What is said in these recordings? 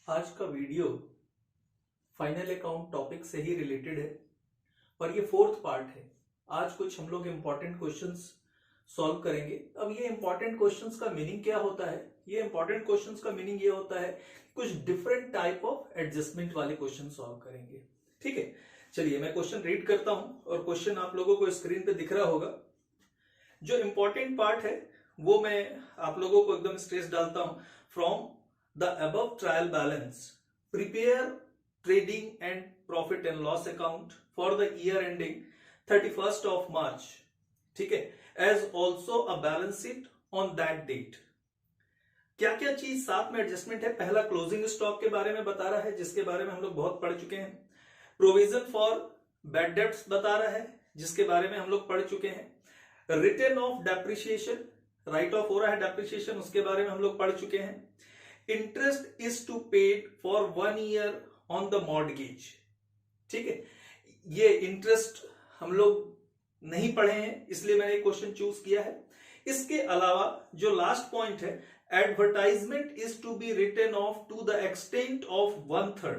आज का video final account topic से ही रिलेटेड है और ये फोर्थ पार्ट है। आज कुछ हम लोग इंपॉर्टेंट क्वेश्चंस सॉल्व करेंगे। अब ये इंपॉर्टेंट क्वेश्चंस का मीनिंग क्या होता है? ये इंपॉर्टेंट क्वेश्चंस का मीनिंग ये होता है कुछ डिफरेंट टाइप ऑफ एडजस्टमेंट वाले क्वेश्चन सॉल्व करेंगे। ठीक है, चलिए मैं क्वेश्चन रीड करता हूं और क्वेश्चन आप लोगों को स्क्रीन पे दिख रहा होगा। जो इंपॉर्टेंट पार्ट है वो मैं आप लोगों को एकदम स्ट्रेस डालता हूं। From the above trial balance prepare trading and profit and loss account for the year ending 31st of March, ठीक है, as also a balance sheet on that date. क्या क्या चीज साथ में एडजस्टमेंट है? पहला क्लोजिंग स्टॉक के बारे में बता रहा है, जिसके बारे में हम लोग बहुत पढ़ चुके हैं। प्रोविजन फॉर बैड डेब्ट्स बता रहा है, जिसके बारे में हम लोग पढ़ चुके हैं। Return of depreciation, right of हो रहा है डेप्रिसिएशन, उसके बारे में हम लोग पढ़ चुके हैं। Interest is to paid for 1 year on the mortgage, ठीक है, ये इंटरेस्ट हम लोग नहीं पढ़े हैं इसलिए मैंने क्वेश्चन चूज किया है। इसके अलावा जो लास्ट पॉइंट है, advertisement is to be written off to the extent of 1/3।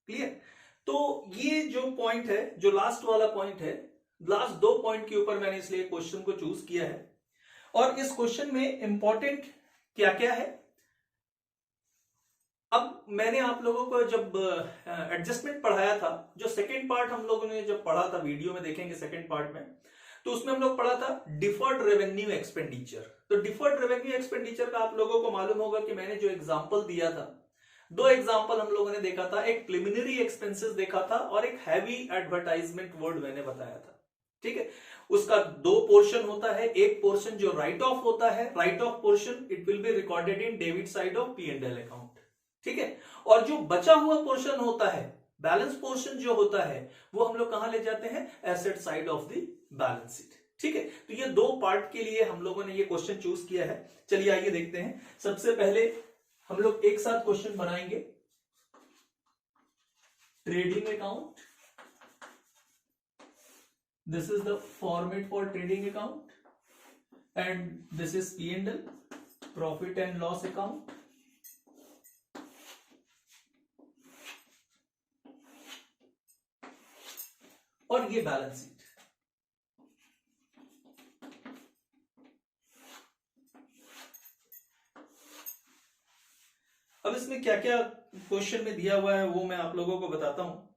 Clear? तो ये जो पॉइंट है, जो लास्ट वाला पॉइंट है, लास्ट दो पॉइंट के ऊपर मैंने इसलिए क्वेश्चन को चूज किया है। और इस क्वेश्चन में इंपॉर्टेंट क्या क्या है, अब मैंने आप लोगों को जब एडजस्टमेंट पढ़ाया था, जो सेकंड पार्ट हम लोगों ने जब पढ़ा था, वीडियो में देखेंगे सेकंड पार्ट में, तो उसमें हम लोग पढ़ा था डिफर्ड रेवेन्यू एक्सपेंडिचर। तो डिफर्ड रेवेन्यू एक्सपेंडिचर का आप लोगों को मालूम होगा कि मैंने जो एग्जांपल दिया था, दो एग्जांपल हम लोगों ने देखा था, एक प्रिलिमिनरी एक्सपेंसेस देखा था और एक हैवी एडवर्टाइजमेंट वर्ड मैंने बताया था। ठीक है, उसका दो पोर्शन होता है। एक पोर्शन जो राइट ऑफ होता है, right of portion it will be recorded in debit side of P&L account, ठीक है, और जो बचा हुआ पोर्शन होता है, बैलेंस पोर्शन जो होता है, वो हम लोग कहां ले जाते हैं? Asset side of the balance sheet. ठीक है, तो ये दो पार्ट के लिए हम लोगों ने ये क्वेश्चन चूज किया है। चलिए आइए देखते हैं। सबसे पहले हम लोग एक साथ क्वेश्चन बनाएंगे। Trading account, this is the format for trading account and this is P&L, profit and loss account. और ये बैलेंस शीट। अब इसमें क्या क्या क्वेश्चन में दिया हुआ है वो मैं आप लोगों को बताता हूं।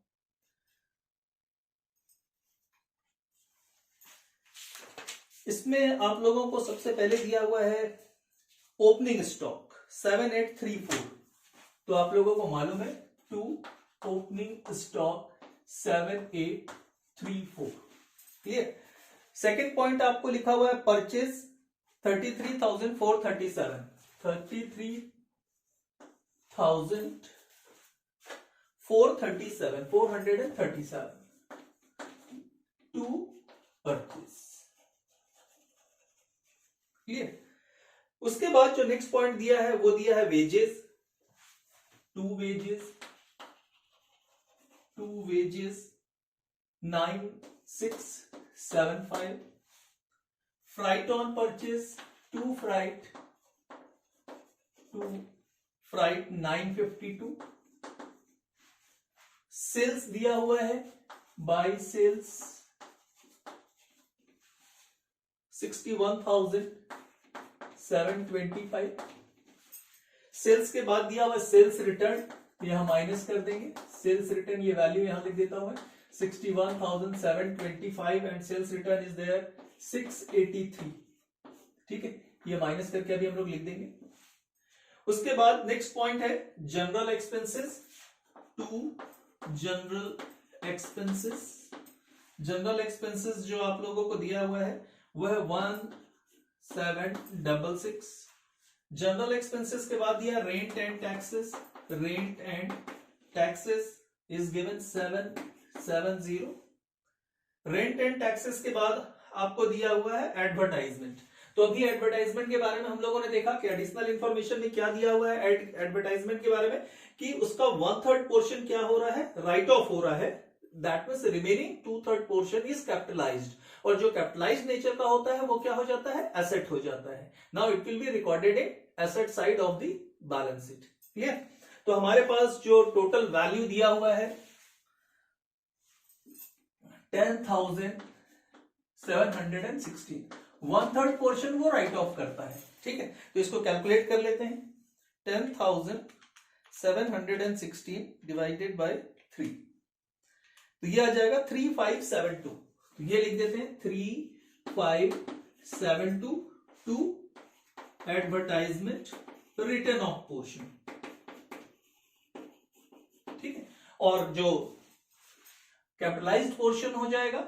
इसमें आप लोगों को सबसे पहले दिया हुआ है ओपनिंग स्टॉक 7834। तो आप लोगों को मालूम है to opening stock 7834। Clear? Second point आपको लिखा हुआ है परचेज 33,437, 437 टू परचेज। क्लियर? उसके बाद जो नेक्स्ट पॉइंट दिया है वो दिया है wages, to wages 9675, freight on purchase to freight 952, sales दिया हुआ है बाय सेल्स 61,725। सेल्स के बाद दिया हुआ सेल्स रिटर्न, यहां माइनस कर देंगे। सेल्स रिटर्न ये वैल्यू यहां लिख देता हूं 61,725 and sales return is there 683। ठीक है, ये माइनस करके अभी हम लोग लिख देंगे। उसके बाद नेक्स्ट पॉइंट है general expenses, to general expenses. General expenses जो आप लोगों को दिया हुआ है वो है 1766। जनरल एक्सपेंसेस के बाद दिया rent and taxes, rent and taxes is given 770। Rent and taxes के बाद आपको दिया हुआ है एडवर्टाइजमेंट। तो अभी एडवर्टाइजमेंट के बारे में हम लोगों ने देखा कि एडिशनल इंफॉर्मेशन में क्या दिया हुआ है एडवर्टाइजमेंट के बारे में, कि उसका 1/3 पोर्शन क्या हो रहा है? राइट ऑफ हो रहा है। That means remaining 2/3 portion is capitalised, और जो कैपिटलाइज्ड नेचर का होता है वो क्या हो जाता है? एसेट हो जाता है। Now it will be recorded in asset side of the balance sheet. Clear? तो हमारे पास जो टोटल वैल्यू दिया हुआ है 10,716, 1/3 पोर्शन वो राइट ऑफ करता है। ठीक है, तो इसको कैलकुलेट कर लेते हैं। 10,716 डिवाइडेड बाय 3, तो ये आ जाएगा 3572। तो ये लिख देते हैं 3572 to advertisement written off portion. ठीक है, और जो कैपिटलाइज्ड पोर्शन हो जाएगा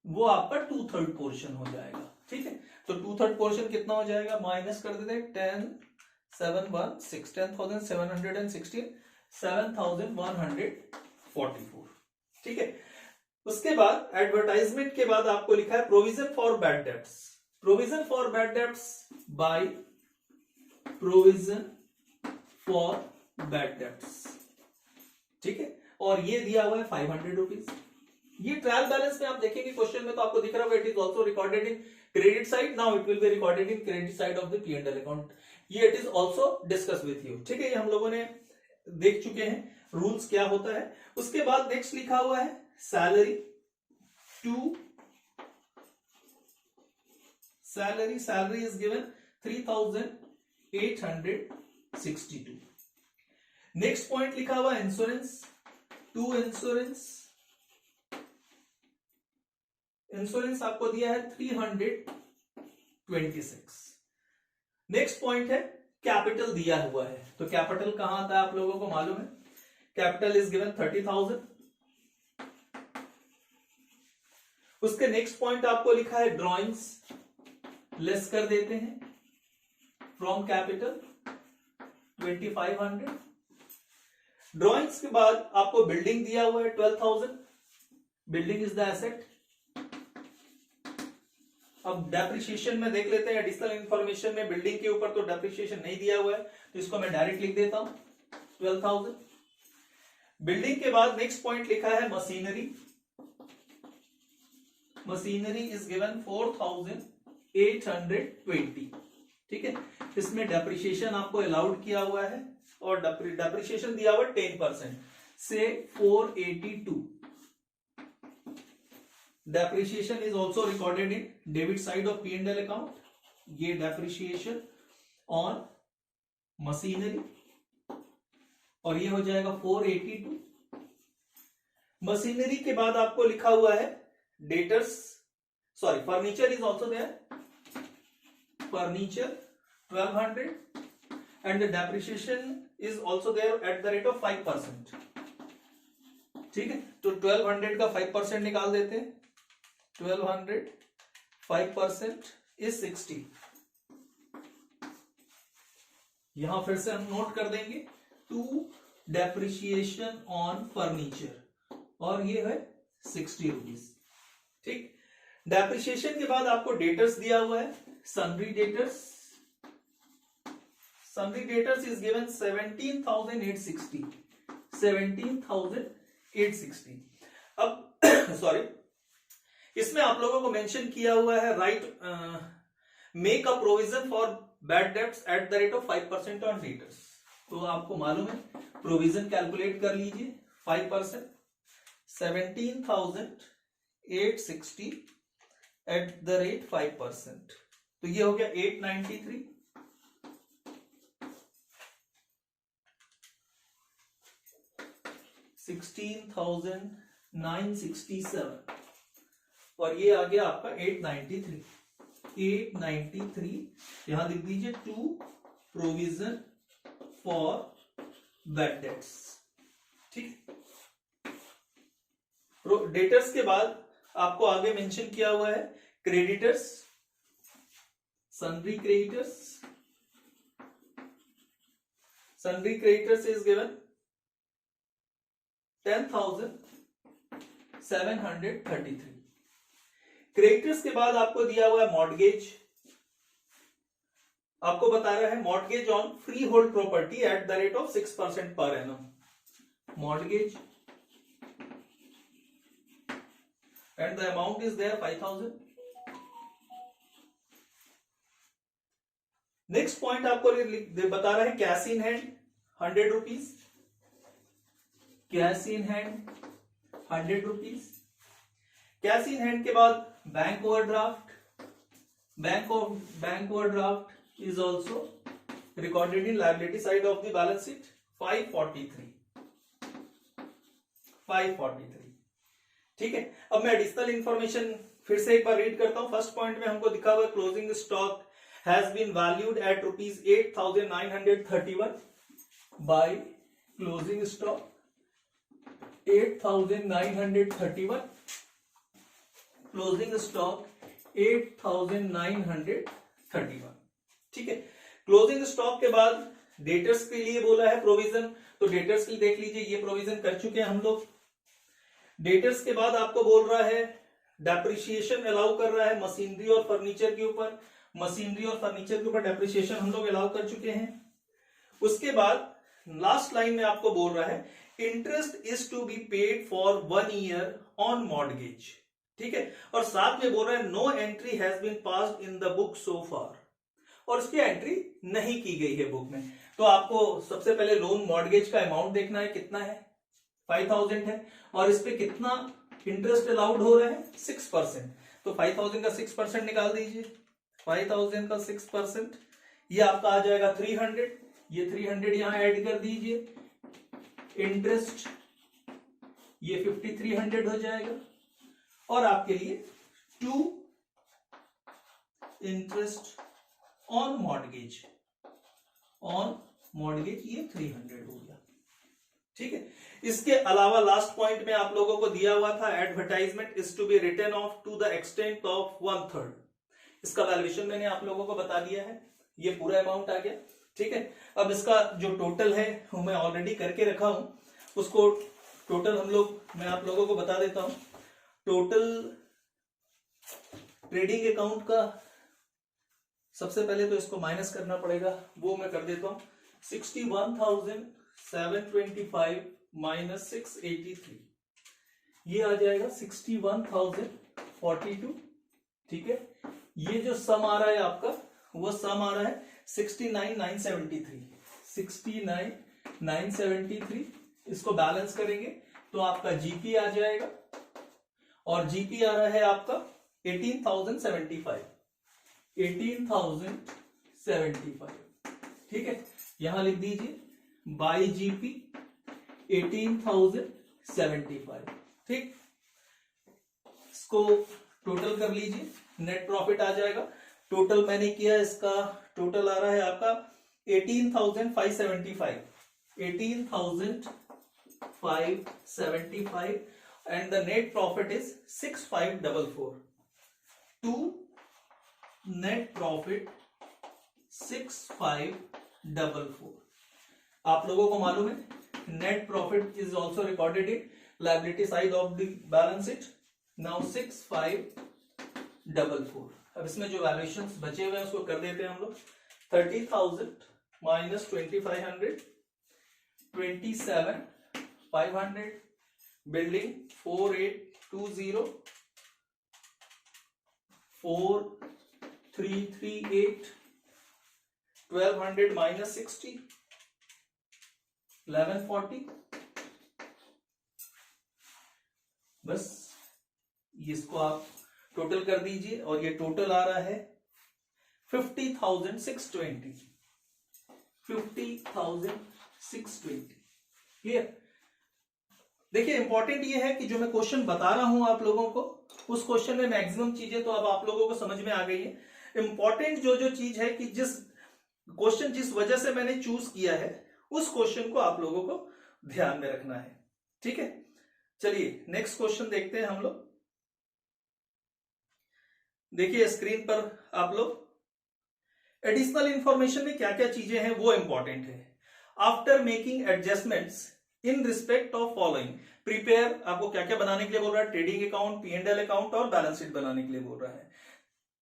वो आपका 2/3 पोर्शन हो जाएगा। ठीक है, तो 2/3 पोर्शन कितना हो जाएगा, माइनस कर देते हैं 10,716 7,144। ठीक है, उसके बाद एडवर्टाइजमेंट के बाद आपको लिखा है provision for bad debts. Provision for bad debts by provision for bad debts. ठीक है, और ये दिया हुआ है 500 रुपीज। ये ट्रायल बैलेंस में आप देखेंगे क्वेश्चन में तो आपको दिख रहा होगा, it is also recorded in credit side, now it will be recorded in credit side of the P&L account. ये it is also discuss with you. ठीक है, ये हम लोगों ने देख चुके हैं रूल्स क्या होता है। उसके बाद नेक्स्ट लिखा हुआ है salary to salary is given 3,862। Next point लिखा हुआ इंश्योरेंस टू इंश्योरेंस आपको दिया है 326। नेक्स्ट पॉइंट है कैपिटल दिया हुआ है, तो कैपिटल कहां आता है आप लोगों को मालूम है, कैपिटल इज गिवन 30,000। उसके नेक्स्ट पॉइंट आपको लिखा है ड्रॉइंग्स, लेस कर देते हैं फ्रॉम कैपिटल 2,500। ड्रॉइंग्स के बाद आपको बिल्डिंग दिया हुआ है 12,000, बिल्डिंग इज द एसेट। अब डेप्रिसिएशन में देख लेते हैं, एडिशनल इंफॉर्मेशन में बिल्डिंग के ऊपर तो डेप्रिसिएशन नहीं दिया हुआ है, तो इसको मैं डायरेक्ट लिख देता हूं 12,000। बिल्डिंग के बाद नेक्स्ट पॉइंट लिखा है मशीनरी, मशीनरी इज गिवन 4,820। ठीक है, इसमें डेप्रिसिएशन आपको अलाउड किया हुआ है और डेप्रिसिएशन दिया हुआ 10% से 482। Depreciation is also recorded in debit side of P&L account. ये डेप्रिसिएशन ऑन मशीनरी और ये हो जाएगा 482। मशीनरी के बाद आपको लिखा हुआ है debtors, sorry furniture is also there, furniture 1,200 and the depreciation is also there at the rate of 5%। ठीक है, तो 1,200 का 5% निकाल देते हैं, 1,200 5% इज 60। यहां फिर से हम नोट कर देंगे टू डेप्रिसिएशन ऑन फर्नीचर और ये है 60 रुपीज। ठीक, डेप्रिसिएशन के बाद आपको डेटर्स दिया हुआ है, सन्ड्री डेटर्स इज गिवन 17,860। 17,860। अब सॉरी, इसमें आप लोगों को मेंशन किया हुआ है right make a provision for bad debts eight the rate of 5% on debtors. तो आपको मालूम है प्रोविजन कैलकुलेट कर लीजिए 5%, 17,860 एट द रेट 5%, तो ये हो गया 893। 16,967 और ये आ गया आपका 893। 893 यहां लिख दीजिए to provision for bad debts. ठीक, डेटर्स के बाद आपको आगे मेंशन किया हुआ है creditors, sundry creditors is given 10,733। Creditors के बाद आपको दिया हुआ है मॉर्गेज, आपको बता रहा है mortgage on free hold property eight the rate of 6% per annum. Mortgage and the amount is there 5,000। Next point आपको बता रहा है cash in hand 100 rupees, cash in hand 100 rupees. Cash in hand के बाद bank overdraft, bank overdraft is also recorded in liability side of the balance sheet 543। ठीक है, अब मैं एडिशनल इंफॉर्मेशन फिर से एक बार रीड करता हूं। फर्स्ट पॉइंट में हमको दिखा हुआ closing stock has been valued at rupees 8,931 by closing stock 8,931, closing stock 8,931। ठीक है, क्लोजिंग स्टॉक के बाद डेटर्स के लिए बोला है प्रोविजन, तो डेटर्स के लिए देख लीजिए ये प्रोविजन कर चुके हैं हम लोग। डेटर्स के बाद आपको बोल रहा है डेप्रिसिएशन अलाउ कर रहा है मशीनरी और फर्नीचर के ऊपर, मशीनरी और फर्नीचर के ऊपर डेप्रिसिएशन हम लोग अलाउ कर चुके हैं। उसके बाद लास्ट लाइन में आपको बोल रहा है interest is to be paid for 1 year on mortgage. ठीक है, और साथ में बोल रहा है no entry has been passed in the book so far, और उसकी एंट्री नहीं की गई है बुक में। तो आपको सबसे पहले लोन मॉर्गेज का अमाउंट देखना है, कितना है 5,000 है, और इस पे कितना इंटरेस्ट अलाउड हो रहा है 6%। तो 5,000 का 6% निकाल दीजिए, 5,000 का 6% ये आपका आ जाएगा 300, ये 300 यहां ऐड कर दीजिए, इंटरेस्ट ये 5,300 हो जाएगा, और आपके लिए 2 इंटरेस्ट ऑन मॉर्गेज ये 300 हो गया। ठीक है, इसके अलावा लास्ट पॉइंट में आप लोगों को दिया हुआ था advertisement is to be written off to the extent of 1/3। इसका वैल्यूएशन मैंने आप लोगों को बता दिया है, ये पूरा अमाउंट आ गया। ठीक है, अब इसका जो टोटल है वो मैं ऑलरेडी करके रखा हूं, उसको टोटल मैं आप लोगों को बता देता हूं। टोटल ट्रेडिंग अकाउंट का सबसे पहले तो इसको माइनस करना पड़ेगा, वो मैं कर देता हूं। 61,725 माइनस 683, ये आ जाएगा 61,042। ठीक है, ये जो सम आ रहा है आपका, वो सम आ रहा है 69,973। इसको बैलेंस करेंगे तो आपका जीपी आ जाएगा, और जीपी आ रहा है आपका 18,075। ठीक है, यहां लिख दीजिए बाई जीपी 18,075। ठीक, इसको टोटल कर लीजिए, नेट प्रॉफिट आ जाएगा। टोटल मैंने किया, इसका टोटल आ रहा है आपका 18,575, 18,575, and the net profit is 6,544. To net profit 6,544। आप लोगों को मालूम है net profit is also recorded in liability side of the balance sheet. Now 6,544। अब इसमें जो वैल्यूएशन बचे हुए हैं उसको कर देते हैं हम लोग। 30,000 माइनस 2,500, 27,500, बिल्डिंग 4820, 4,338, 1,200 माइनस 60, 1140। बस इसको आप टोटल कर दीजिए, और ये टोटल आ रहा है 50,620, 50,620। क्लियर? देखिए इंपॉर्टेंट ये है कि जो मैं क्वेश्चन बता रहा हूं आप लोगों को, उस क्वेश्चन में मैक्सिमम चीजें तो अब आप लोगों को समझ में आ गई है। इंपॉर्टेंट जो चीज है कि जिस क्वेश्चन जिस वजह से मैंने चूज किया है, उस क्वेश्चन को आप लोगों को ध्यान में रखना है। ठीक है, चलिए नेक्स्ट क्वेश्चन देखते हैं हम लोग। देखिए स्क्रीन पर आप लोग, एडिशनल इंफॉर्मेशन में क्या क्या चीजें हैं वो इंपॉर्टेंट है। After making adjustments in respect of following, prepare, आपको क्या क्या बनाने के लिए बोल रहा है, ट्रेडिंग अकाउंट, P&L अकाउंट और बैलेंस शीट बनाने के लिए बोल रहा है।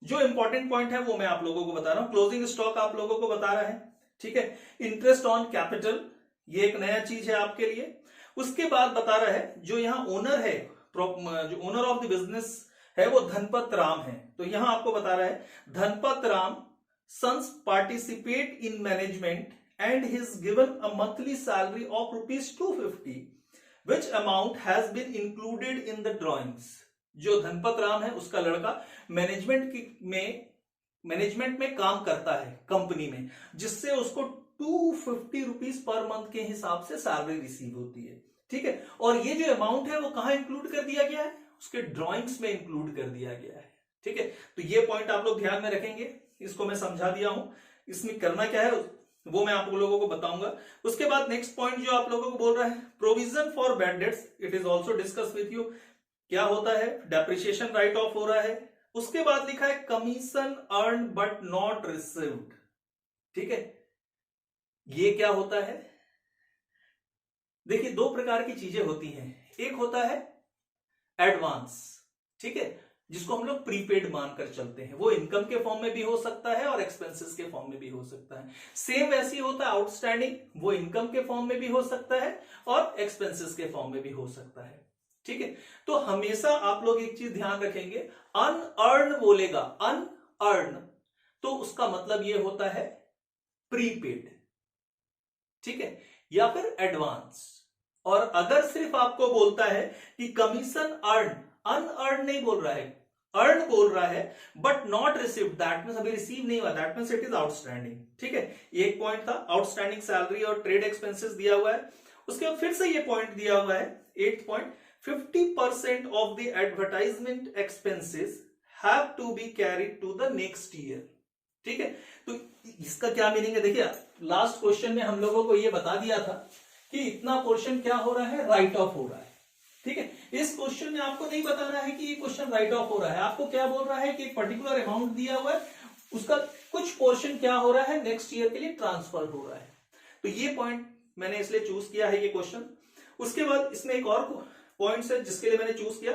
जो इंपॉर्टेंट पॉइंट है वो मैं आप लोगों को बता रहा हूं। क्लोजिंग स्टॉक आप लोगों को बता रहा है। ठीक है, इंटरेस्ट ऑन कैपिटल, ये एक नया चीज है आपके लिए। उसके बाद बता रहा है जो यहाँ ओनर है, जो ओनर ऑफ द बिजनेस है वो धनपत राम है, तो यहां आपको बता रहा है Dhanpat Ram sons participate in management and he is given a monthly salary of rupees 250 which amount has been included in the drawings। जो धनपत राम है उसका लड़का मैनेजमेंट में काम करता है कंपनी में, जिससे उसको 250 रुपीज पर मंथ के हिसाब से सैलरी रिसीव होती है। ठीक है, और ये जो अमाउंट है वो कहां इंक्लूड कर दिया गया है, उसके ड्रॉइंग्स में इंक्लूड कर दिया गया है। ठीक है, तो ये पॉइंट आप लोग ध्यान में रखेंगे, इसको मैं समझा दिया हूं। इसमें करना क्या है वो मैं आप लोगों को बताऊंगा। उसके बाद नेक्स्ट पॉइंट जो आप लोगों को बोल रहा है, provision for bad dates, it is also discuss with you. क्या होता है, डेप्रिसिएशन राइट ऑफ हो रहा है। उसके बाद लिखा है commission earn but not received. ठीक है, ये क्या होता है, देखिए दो प्रकार की चीजें होती हैं। एक होता है एडवांस, ठीक है, जिसको हम लोग प्रीपेड मानकर चलते हैं, वो इनकम के फॉर्म में भी हो सकता है और एक्सपेंसेस के फॉर्म में भी हो सकता है। सेम वैसे ही होता है आउटस्टैंडिंग, वो इनकम के फॉर्म में भी हो सकता है और एक्सपेंसेस के फॉर्म में भी हो सकता है। ठीक है, तो हमेशा आप लोग एक चीज ध्यान रखेंगे, अनअर्न बोलेगा, अनअर्न, तो उसका मतलब ये होता है प्रीपेड। ठीक है, या फिर एडवांस। और अगर सिर्फ आपको बोलता है कि कमीशन अर्न, अनअर्न नहीं बोल रहा है, अर्न बोल रहा है but not received, that means अभी रिसीव नहीं हुआ, that means it is outstanding. ठीक है, एक पॉइंट था आउटस्टैंडिंग सैलरी और ट्रेड एक्सपेंसेस दिया हुआ है। उसके बाद फिर से ये पॉइंट दिया हुआ है, 8th point, 50% of the advertisement expenses have to be carried to the next year। ठीक है, तो इसका क्या मीनिंग है, देखिए लास्ट क्वेश्चन में हम लोगों को ये बता दिया था कि इतना पोर्शन क्या हो रहा है, राइट ऑफ हो रहा है। ठीक है, इस क्वेश्चन में आपको नहीं बता रहा है कि ये क्वेश्चन राइट ऑफ हो रहा है, आपको क्या बोल रहा है कि एक पर्टिकुलर अमाउंट दिया हुआ है, उसका कुछ पोर्शन क्या हो रहा है, नेक्स्ट ईयर के लिए ट्रांसफर हो रहा है। तो ये पॉइंट मैंने इसलिए चूज किया है ये क्वेश्चन। उसके बाद इसमें एक और पॉइंट्स है जिसके लिए मैंने चूज किया,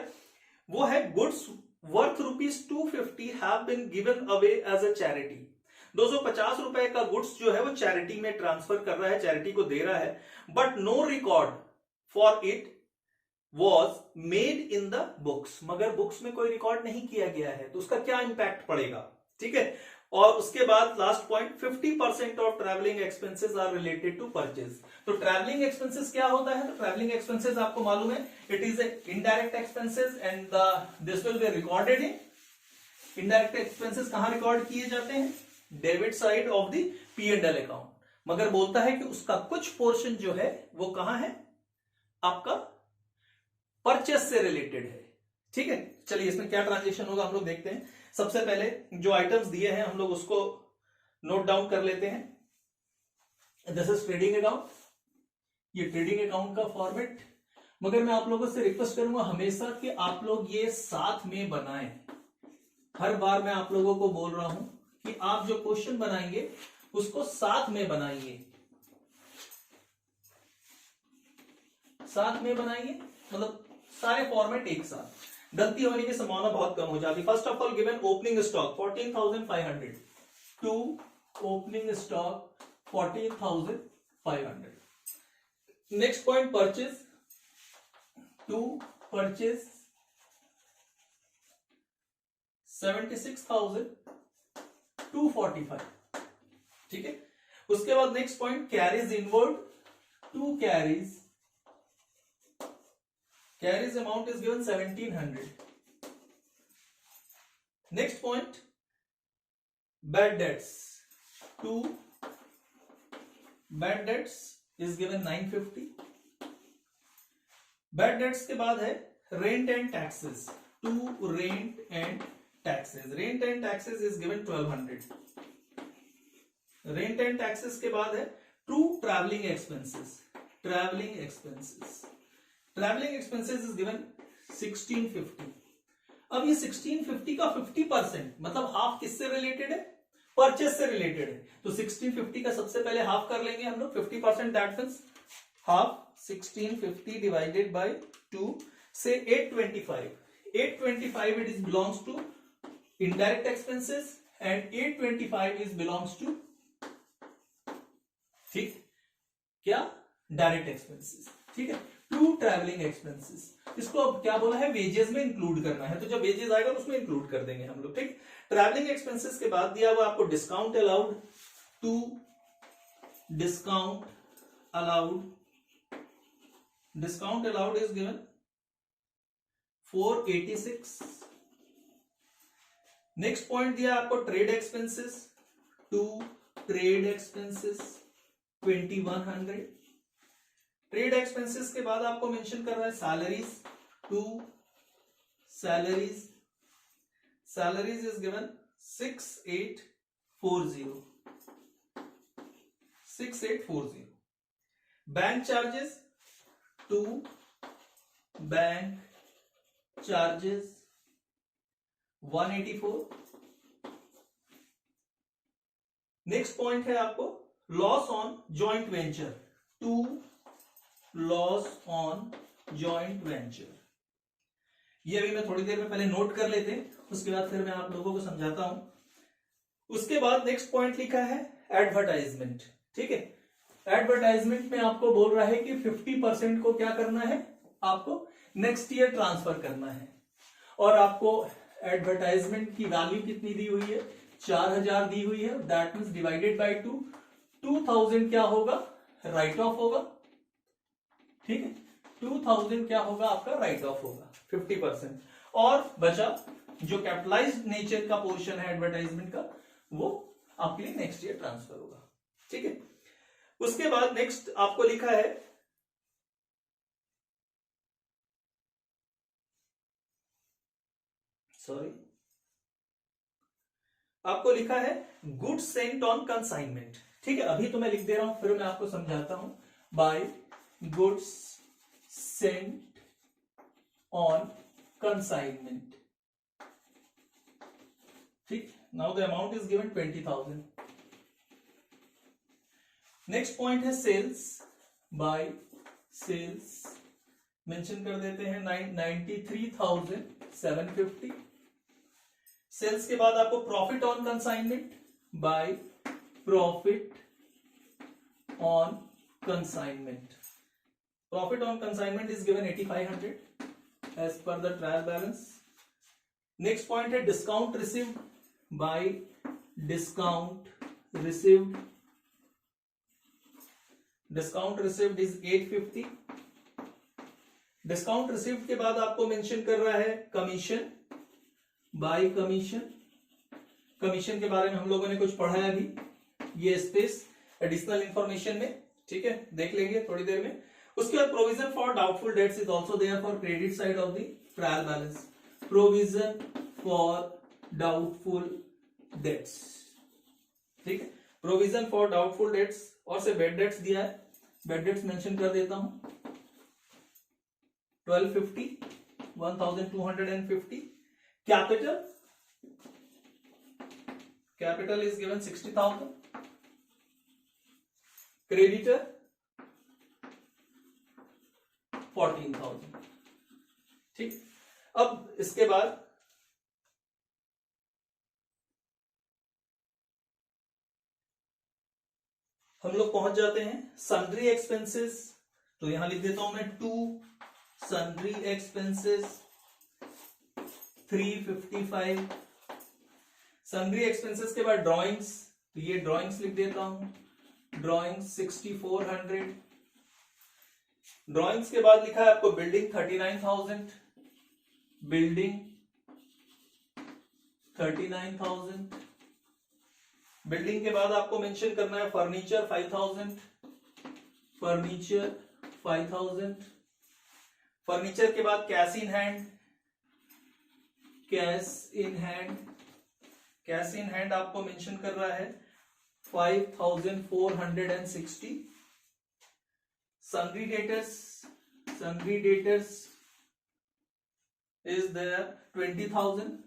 वो है goods worth ₹250 have been given away as a charity. 250 रुपए का गुड्स जो है वो चैरिटी में ट्रांसफर कर रहा है, चैरिटी को दे रहा है, but no record for it was made in the books, मगर बुक्स में कोई रिकॉर्ड नहीं किया गया है, तो उसका क्या इंपैक्ट पड़ेगा। ठीक है, और उसके बाद last point, 50% of travelling expenses are related to purchase. तो ट्रैवलिंग एक्सपेंसेस क्या होता है, तो ट्रैवलिंग एक्सपेंसेस आपको मालूम है, it is indirect expenses and this will be recorded in, indirect expenses कहां रिकॉर्ड किए जाते हैं, debit side of the P&L account, मगर बोलता है कि उसका कुछ पोर्शन जो है वो कहां है, आपका परचेस से रिलेटेड है। ठीक है, चलिए इसमें क्या ट्रांजेक्शन होगा हम लोग देखते हैं। सबसे पहले जो आइटम्स दिए हैं हम लोग उसको नोट डाउन कर लेते हैं। दिस इज ट्रेडिंग अकाउंट, ये ट्रेडिंग अकाउंट का फॉर्मेट, मगर मैं आप लोगों से रिक्वेस्ट करूंगा हमेशा कि आप लोग ये साथ में बनाएं। हर बार मैं आप लोगों को बोल रहा हूं कि आप जो क्वेश्चन बनाएंगे उसको साथ में बनाइए, साथ में बनाइए, मतलब सारे फॉर्मेट एक साथ, गलती होने की संभावना बहुत कम हो जाती। First of all given opening stock 14,500 to opening stock 14,500। Next point purchase, to purchase 76,245। ठीक है, उसके बाद next point carriage inward, to carriage amount is given 1,700. Next point, bad debts, to bad debts is given 950. Bad debts के बाद है rent and taxes, to rent and taxes. Rent and taxes is given 1,200. Rent and taxes के बाद है to traveling expenses. Traveling expenses is given 1650. अब ये 1650 का 50% मतलब हाफ किससे रिलेटेड है, परचेस से रिलेटेड है, तो 1650 का सबसे पहले हाफ कर लेंगे हम लोग, 50%, that means half 1650 divided by 2 से 825. 825 it is belongs to indirect expenses and 825 is belongs to, ठीक क्या, डायरेक्ट एक्सपेंसेस। ठीक है, टू ट्रैवलिंग एक्सपेंसेस। इसको अब क्या बोला है, वेजेस में इंक्लूड करना है, तो जब वेजेस आएगा तो उसमें इंक्लूड कर देंगे हम लोग, ठीक। ट्रैवलिंग एक्सपेंसेस के बाद दिया हुआ आपको discount allowed, to discount allowed is given 486। Next point दिया आपको trade expenses, to trade expenses 2100। Trade expenses के बाद आपको मेंशन कर रहा है salaries, to salaries is given 6840। Bank charges, to bank charges 184। Next point है आपको loss on joint venture, to loss on joint venture. ये अभी मैं थोड़ी देर में पहले नोट कर लेते हैं, उसके बाद फिर मैं आप लोगों को समझाता हूं। उसके बाद नेक्स्ट पॉइंट लिखा है एडवर्टाइजमेंट, ठीक है। एडवर्टाइजमेंट में आपको बोल रहा है कि 50% को क्या करना है, आपको नेक्स्ट ईयर ट्रांसफर करना है, और आपको एडवर्टाइजमेंट की वैल्यू कितनी दी हुई है, 4000 दी हुई है। दैट मीन्स डिवाइडेड बाय 2, 2000 क्या होगा, राइट ऑफ होगा, ठीक है। 2000 क्या होगा, आपका राइट ऑफ होगा 50%, और बचा जो कैपिटलाइज्ड नेचर का पोर्शन है एडवर्टाइजमेंट का, वो आपके लिए नेक्स्ट ईयर ट्रांसफर होगा, ठीक है। उसके बाद नेक्स्ट आपको लिखा है आपको लिखा है गुड्स सेंट ऑन कंसाइनमेंट, ठीक है। अभी तो मैं लिख दे रहा हूं, फिर मैं आपको समझाता हूं। By goods sent on consignment, ठीक। Now the amount is given 20,000। Next point है सेल्स, बाय सेल्स मेंशन कर देते हैं 93,750। सेल्स के बाद आपको profit on consignment, by profit on consignment. Profit on consignment is given 8500 as per the trial balance. Next point है discount received, by discount received. Discount received is 850। Discount received के बाद आपको मेंशन कर रहा है कमीशन, बाय कमीशन। कमीशन के बारे में हम लोगों ने कुछ पढ़ा है अभी, ये स्पेस एडिशनल इंफॉर्मेशन में, ठीक है, देख लेंगे थोड़ी देर में। उसके बाद provision for doubtful debts is also there for credit side of the trial balance. Provision for doubtful debts, ठीक है। प्रोविजन फॉर डाउटफुल डेट्स, और से बेड डेट्स दिया है, बेड डेट्स मेंशन कर देता हूं 1250, 1250। Capital is given 60,000। क्रेडिटर 14,000, ठीक। अब इसके बाद हम लोग पहुंच जाते हैं सन्ड्री एक्सपेंसेस। तो यहां लिख देता हूं मैं 2 सन्ड्री एक्सपेंसेस 355। सन्ड्री एक्सपेंसेस के बाद ड्राइंग्स, तो ये ड्राइंग्स लिख देता हूं, ड्राइंग्स 6400। ड्राइंग्स के बाद लिखा है आपको बिल्डिंग 39,000, बिल्डिंग 39,000। बिल्डिंग के बाद आपको मेंशन करना है फर्नीचर 5,000, फर्नीचर 5,000। फर्नीचर के बाद cash in hand, cash in hand, cash in hand आपको मेंशन कर रहा है 5,460। Sundry debtors, sundry debtors is there 20,000।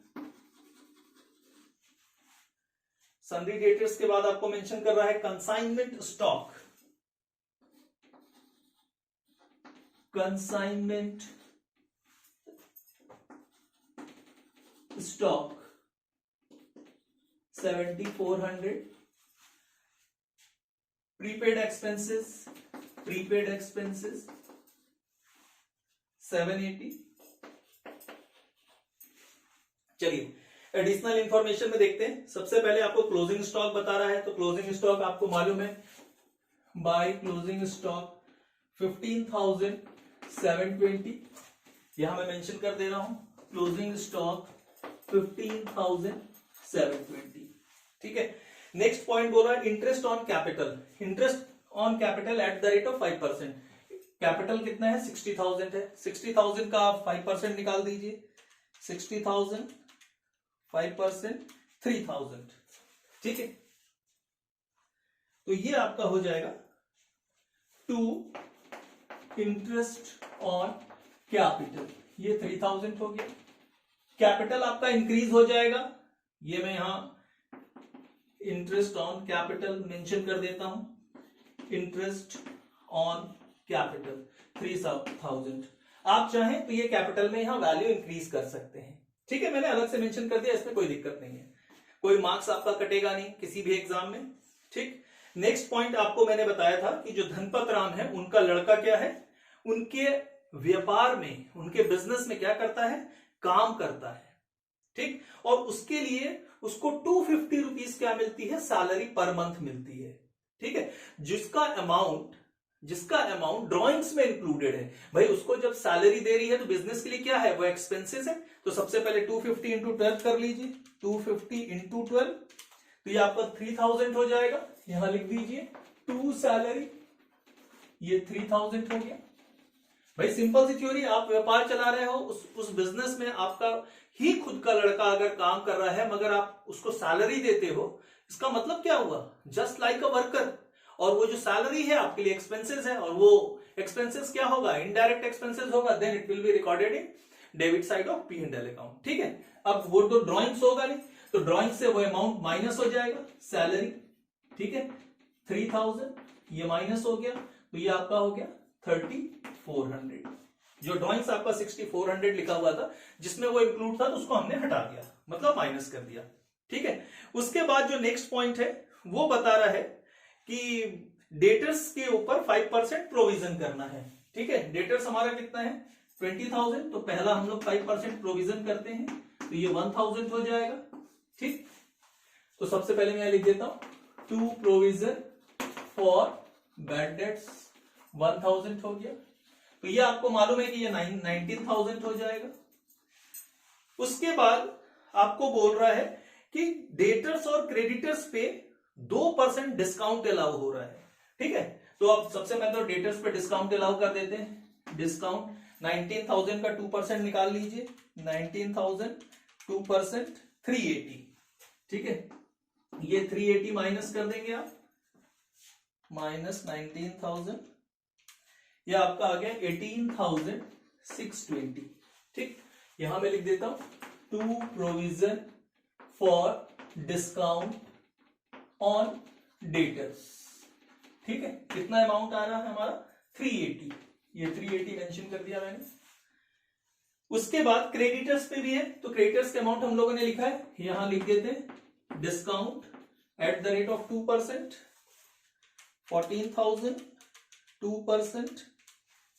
Sundry debtors के बाद आपको मेंशन कर रहा है consignment stock, consignment stock 7,400। Prepaid expenses, prepaid expenses 780। चलिए एडिशनल इंफॉर्मेशन में देखते हैं। सबसे पहले आपको क्लोजिंग स्टॉक बता रहा है, तो क्लोजिंग स्टॉक आपको मालूम है बाय क्लोजिंग स्टॉक 15,720, यहां मैं मेंशन कर दे रहा हूं क्लोजिंग स्टॉक 15,720। ठीक है, नेक्स्ट पॉइंट बोल रहा है interest on capital. Interest on capital eight the rate of 5%। Capital कितना है 60,000 है, 60,000 का आप 5% निकाल दीजिए, 60,000 5% 3,000। ठीक है, तो ये आपका हो जाएगा टू इंटरेस्ट ऑन कैपिटल, ये 3,000 हो गया। कैपिटल आपका इंक्रीज हो जाएगा, ये मैं यहां इंटरेस्ट ऑन कैपिटल मेंशन कर देता हूं, इंटरेस्ट ऑन कैपिटल 3,000। आप चाहें तो ये कैपिटल में यहां वैल्यू इंक्रीज कर सकते हैं। ठीक है, मैंने अलग से मेंशन कर दिया, इसमें कोई दिक्कत नहीं है, कोई मार्क्स आपका कटेगा नहीं किसी भी एग्जाम में। ठीक, नेक्स्ट पॉइंट आपको मैंने बताया था कि जो धनपत राम है उनका लड़का क्या है, उनके व्यापार में, उनके बिजनेस में क्या करता है, काम करता है। ठीक, और उसके लिए उसको 250 रुपीज क्या मिलती है, सैलरी पर मंथ मिलती है। ठीक है, जिसका अमाउंट ड्राइंग्स में इंक्लूडेड है। भाई उसको जब सैलरी दे रही है तो बिजनेस के लिए क्या है, वो एक्सपेंसेस है। तो सबसे पहले 250 इंटू 12 कर लीजिए, 250 इंटू 12, तो ये आपका 3,000 हो जाएगा। यहां लिख दीजिए टू सैलरी, ये 3,000 हो गया। भाई सिंपल सी थ्योरी, आप व्यापार चला रहे हो, उस बिजनेस में आपका ही खुद का लड़का अगर काम कर रहा है मगर आप उसको सैलरी देते हो, इसका मतलब क्या हुआ, जस्ट लाइक अ वर्कर। और वो जो सैलरी है आपके लिए एक्सपेंसेस है, और वो एक्सपेंसेस क्या होगा, इनडायरेक्ट एक्सपेंसेस होगा, then it will be recorded in debit side of P&L account. ठीक है, अब वो तो ड्रॉइंग्स होगा नहीं, तो ड्रॉइंग से वो अमाउंट माइनस हो जाएगा, सैलरी। ठीक है, 3,000 ये माइनस हो गया, तो ये आपका हो गया 3,400। जो ड्रॉइंग्स आपका 6,400 लिखा हुआ था जिसमें वो इंक्लूड था, तो उसको हमने हटा दिया, मतलब माइनस कर दिया। ठीक है, उसके बाद जो नेक्स्ट पॉइंट है वो बता रहा है कि डेटर्स के ऊपर 5% प्रोविजन करना है। ठीक है, डेटर्स हमारा कितना है 20,000, तो पहला हम लोग 5% प्रोविजन करते हैं, तो ये 1,000 हो जाएगा। ठीक, तो सबसे पहले मैं लिख देता हूं to provision for bad debts 1,000 हो गया, तो ये आपको मालूम है कि ये 19,000 हो जाएगा। उसके बाद आपको बोल रहा है कि डेटर्स और क्रेडिटर्स पे 2% डिस्काउंट अलाउ हो रहा है। ठीक है, तो अब सबसे पहले तो डेटर्स पे डिस्काउंट अलाउ कर देते हैं। डिस्काउंट 19,000 का 2% निकाल लीजिए, 19,000 2% 380। ठीक है, ये 380 माइनस कर देंगे आप, माइनस 19,000, ये आपका आ गया 18,620। ठीक, यहां मैं लिख देता हूं to provision for discount on debtors. ठीक है, कितना अमाउंट आ रहा है हमारा 380, ये 380 मेंशन कर दिया मैंने। उसके बाद क्रेडिटर्स पे भी है, तो क्रेडिटर्स के अमाउंट हम लोगों ने लिखा है, यहां लिख देते हैं discount at the rate of 2%, 14,000, 2%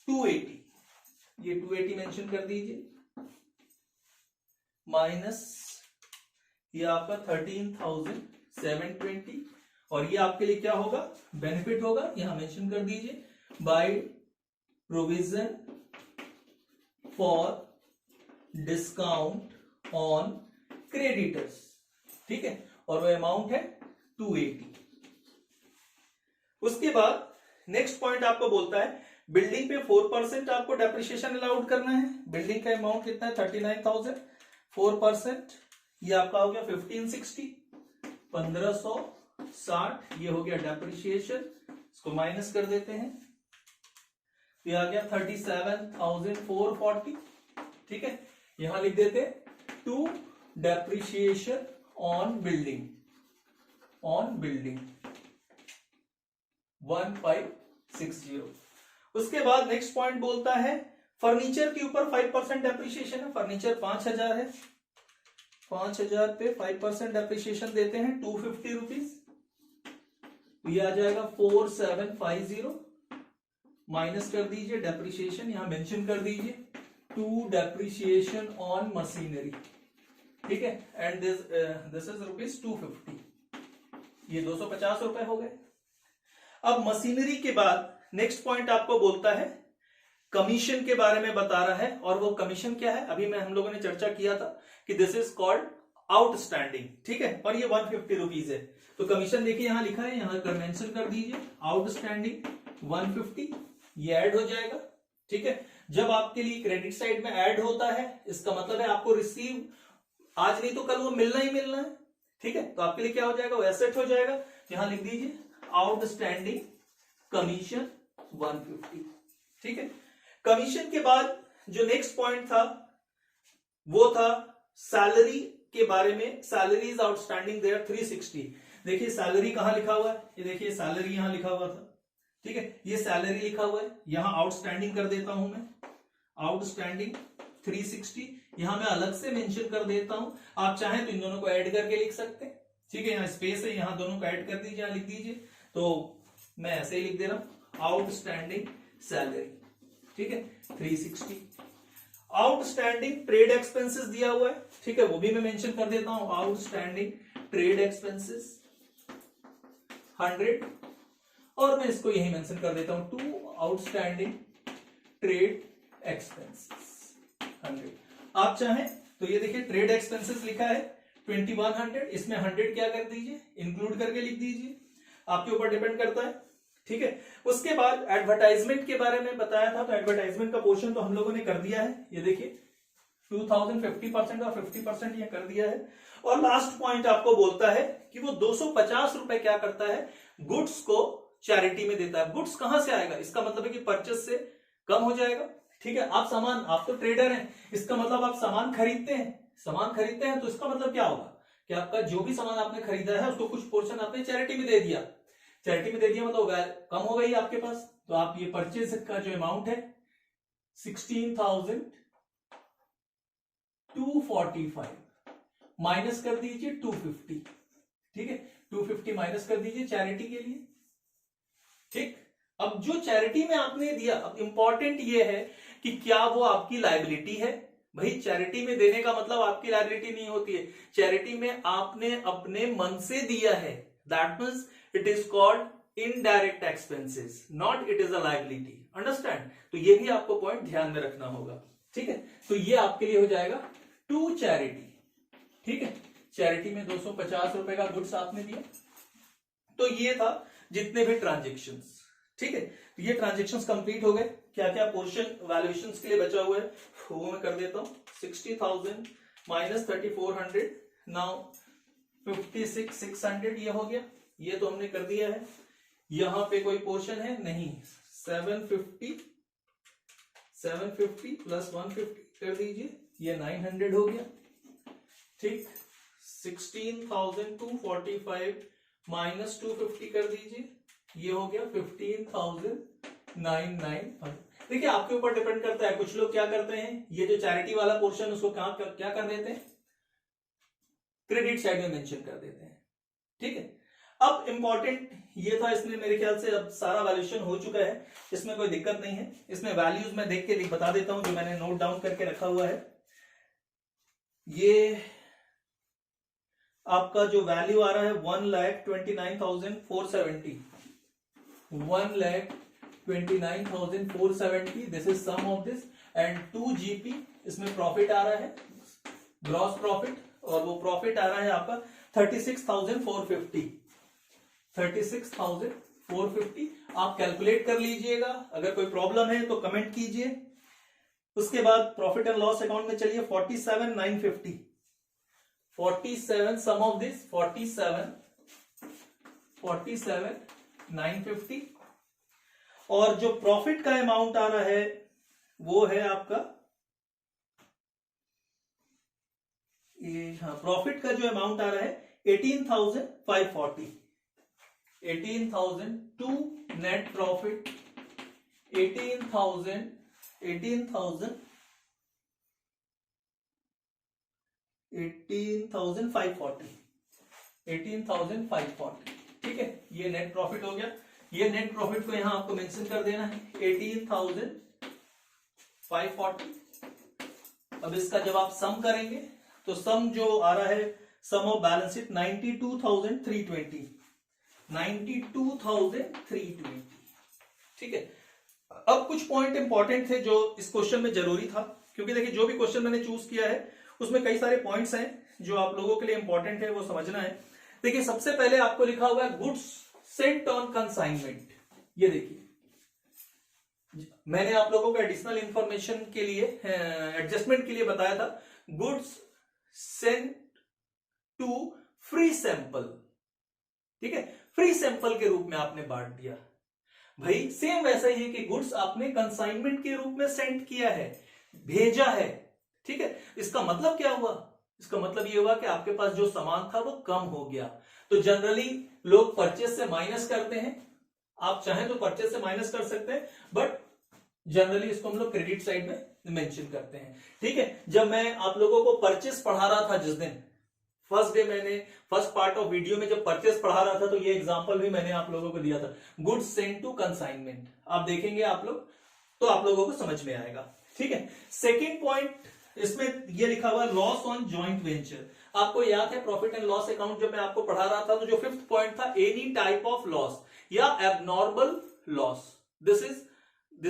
280, ये 280 मेंशन कर दीजिए, माइनस ये आपका 13,720, और ये आपके लिए क्या होगा, बेनिफिट होगा, यहां मेंशन कर दीजिए by provision for discount on creditors. ठीक है, और वो अमाउंट है 280। उसके बाद नेक्स्ट पॉइंट आपको बोलता है बिल्डिंग पे 4% आपको डेप्रिसिएशन अलाउड करना है। बिल्डिंग का अमाउंट कितना है 39,000, 4% ये आपका हो गया 1560, 1560, ये हो गया डेप्रिसिएशन, इसको माइनस कर देते हैं, ये आ गया 37,440। ठीक है, यहां लिख देते टू डेप्रिसिएशन ऑन बिल्डिंग 1560। उसके बाद नेक्स्ट पॉइंट बोलता है फर्नीचर के ऊपर 5% डेप्रिसिएशन है। फर्नीचर 5,000 है, 5,000 पे 5% डेप्रिसिएशन देते हैं 250 रुपीज, ये आ जाएगा 4750, माइनस कर दीजिए डेप्रिसिएशन, यहां मेंशन कर दीजिए टू डेप्रिसिएशन ऑन मशीनरी, ठीक है, एंड दिस इज ₹250, ये 250 रुपए हो गए। अब मशीनरी के बाद नेक्स्ट पॉइंट आपको बोलता है कमीशन के बारे में बता रहा है, और वो कमीशन क्या है अभी हम लोगों ने चर्चा किया था कि दिस इज कॉल्ड आउटस्टैंडिंग, ठीक है, और ये 150 रुपीज है। तो कमीशन देखिए यहां लिखा है, यहां कर मेंशन कर दीजिए आउटस्टैंडिंग 150, ये ऐड हो जाएगा, ठीक है। जब आपके लिए क्रेडिट साइड में ऐड होता है इसका मतलब है आपको रिसीव आज नहीं तो कल वो मिलना ही मिलना है, ठीक है। तो आपके लिए क्या हो जाएगा, वो एसेट हो जाएगा। यहां लिख दीजिए आउटस्टैंडिंग कमीशन 150, ठीक है। कमीशन के बाद जो नेक्स्ट पॉइंट था वो था सैलरी के बारे में, सैलरी इज आउटस्टैंडिंग देयर 360। देखिए सैलरी कहां लिखा हुआ है, ये देखिए सैलरी यहां लिखा हुआ था, ठीक है, ये सैलरी लिखा हुआ है, यहां आउटस्टैंडिंग कर देता हूं मैं, आउटस्टैंडिंग 360, यहां मैं अलग से मेंशन कर देता हूं। आप चाहें तो इन दोनों को ऐड करके लिख सकते हैं, ठीक है, यहां स्पेस है, यहां दोनों को ऐड कर दीजिए, यहां लिख दीजिए। तो मैं ऐसे ही लिख दे रहा हूं आउटस्टैंडिंग सैलरी, ठीक है, 360। आउटस्टैंडिंग ट्रेड एक्सपेंसेस दिया हुआ है, ठीक है, वो भी मैं मेंशन कर देता हूं, आउटस्टैंडिंग ट्रेड एक्सपेंसेस 100, और मैं इसको यही मेंशन कर देता हूं टू आउटस्टैंडिंग ट्रेड एक्सपेंसेस 100। आप चाहें तो ये देखिए ट्रेड एक्सपेंसेस लिखा है 2100, इसमें 100 क्या कर दीजिए, इंक्लूड करके लिख दीजिए, आपके ऊपर डिपेंड करता है, ठीक है। उसके बाद एडवर्टाइजमेंट के बारे में बताया था, तो एडवर्टाइजमेंट का पोर्शन तो हम लोगों ने कर दिया है, ये देखिए 2000 50% और 50% ये कर दिया है। और लास्ट पॉइंट आपको बोलता है कि वो 250 रुपए क्या करता है, गुड्स को चैरिटी में देता है। गुड्स कहां से आएगा, इसका मतलब है कि परचेस से कम हो जाएगा, ठीक है। आप तो ट्रेडर हैं, इसका मतलब आप सामान खरीदते हैं, तो इसका मतलब क्या होगा कि आपका जो भी सामान आपने खरीदा है उसको कुछ पोर्शन आपने चैरिटी में दे दिया, मतलब कम हो गई आपके पास। तो आप ये परचेज का जो अमाउंट है 16,245 माइनस कर दीजिए 250, ठीक है, 250 माइनस कर दीजिए चैरिटी के लिए, ठीक। अब जो चैरिटी में आपने दिया, अब इंपॉर्टेंट ये है कि क्या वो आपकी लायबिलिटी है। भाई चैरिटी में देने का मतलब आपकी लायबिलिटी नहीं होती है, चैरिटी में आपने अपने मन से दिया है, that means it is called indirect expenses, not it is a liability, understand. तो ये भी आपको पॉइंट ध्यान में रखना होगा, ठीक है। तो ये आपके लिए हो जाएगा टू चैरिटी, ठीक है, चैरिटी में 250 रुपए का गुड्स आपने दिया। तो ये था जितने भी ट्रांजेक्शंस, ठीक है। ये ट्रांजेक्शंस कंप्लीट हो गए। क्या क्या पोर्शन वैल्यूएशंस के लिए बचा हुआ है वो मैं कर देता हूं, 60,000 माइनस 3400, नाउ 56,600 ये हो गया, ये तो हमने कर दिया है। यहां पे कोई पोर्शन है नहीं, 750 प्लस 150 कर दीजिए, ये 900 हो गया, ठीक। 16,245 माइनस 250 कर दीजिए, ये हो गया 15,995। देखिए आपके ऊपर डिपेंड करता है, कुछ लोग क्या करते हैं, ये जो चैरिटी वाला पोर्शन उसको क्या कर देते हैं, क्रेडिट साइड में मेंशन कर देते हैं, ठीक है। अब इंपॉर्टेंट ये था, इसमें मेरे ख्याल से अब सारा वैल्यूएशन हो चुका है, इसमें कोई दिक्कत नहीं है। इसमें वैल्यूज मैं देख के बता देता हूं जो मैंने नोट डाउन करके रखा हुआ है। ये आपका जो वैल्यू आ रहा है 1,29,470, 1,29,470, this is sum of this, and 2 GP इसमें प्रॉफिट आ रहा है, ग्रॉस प्रॉफिट, और वो प्रॉफिट आ रहा है आपका 36,450, 36,450। आप कैलकुलेट कर लीजिएगा, अगर कोई प्रॉब्लम है तो कमेंट कीजिए। उसके बाद प्रॉफिट एंड लॉस अकाउंट में चलिए 47,950, 47 सम ऑफ दिस 47,950, और जो प्रॉफिट का अमाउंट आ रहा है वो है आपका ये, हाँ, प्रॉफिट का जो अमाउंट आ रहा है 18,540, 18,000 टू नेट प्रॉफिट 18,540, ठीक है। ये नेट प्रॉफिट हो गया। ये नेट प्रॉफिट को यहां आपको मेंशन कर देना है 18,540, अब इसका जब आप सम करेंगे तो सम जो आ रहा है, सम ऑफ बैलेंस शीट 92,320, 92,320। ठीक है, अब कुछ पॉइंट इंपॉर्टेंट थे जो इस क्वेश्चन में जरूरी था, क्योंकि देखिए जो भी क्वेश्चन मैंने चूज किया है उसमें कई सारे पॉइंट्स हैं जो आप लोगों के लिए इंपॉर्टेंट है, वो समझना है। देखिए सबसे पहले आपको लिखा हुआ है गुड्स सेंट ऑन कंसाइनमेंट। ये देखिए मैंने आप लोगों को एडिशनल इंफॉर्मेशन के लिए, एडजस्टमेंट के लिए बताया था, goods sent to free sample. ठीक है, फ्री सैंपल के रूप में आपने बांट दिया। भाई सेम वैसा ही है कि गुड्स आपने कंसाइनमेंट के रूप में सेंड किया है, भेजा है। ठीक है, इसका मतलब क्या हुआ? इसका मतलब ये हुआ कि आपके पास जो सामान था वो कम हो गया। तो जनरली लोग परचेस से माइनस करते हैं, आप चाहें तो परचेस से माइनस कर सकते हैं, बट जनरली इसको हम लोग क्रेडिट साइड में मेंशन करते हैं। ठीक है, जब मैं आप लोगों को परचेस पढ़ा रहा था जिस दिन फर्स्ट डे, मैंने फर्स्ट पार्ट ऑफ वीडियो में जब परचेस पढ़ा रहा था तो ये एग्जांपल भी मैंने आप लोगों को दिया था, गुड्स सेंट टू कंसाइनमेंट। आप देखेंगे आप लोग तो आप लोगों को समझ में आएगा। ठीक है, सेकेंड पॉइंट इसमें ये लिखा हुआ लॉस ऑन जॉइंट वेंचर। आपको याद है प्रॉफिट एंड लॉस अकाउंट जब मैं आपको पढ़ा रहा था तो जो फिफ्थ पॉइंट था, एनी टाइप ऑफ लॉस या abnormal loss, this is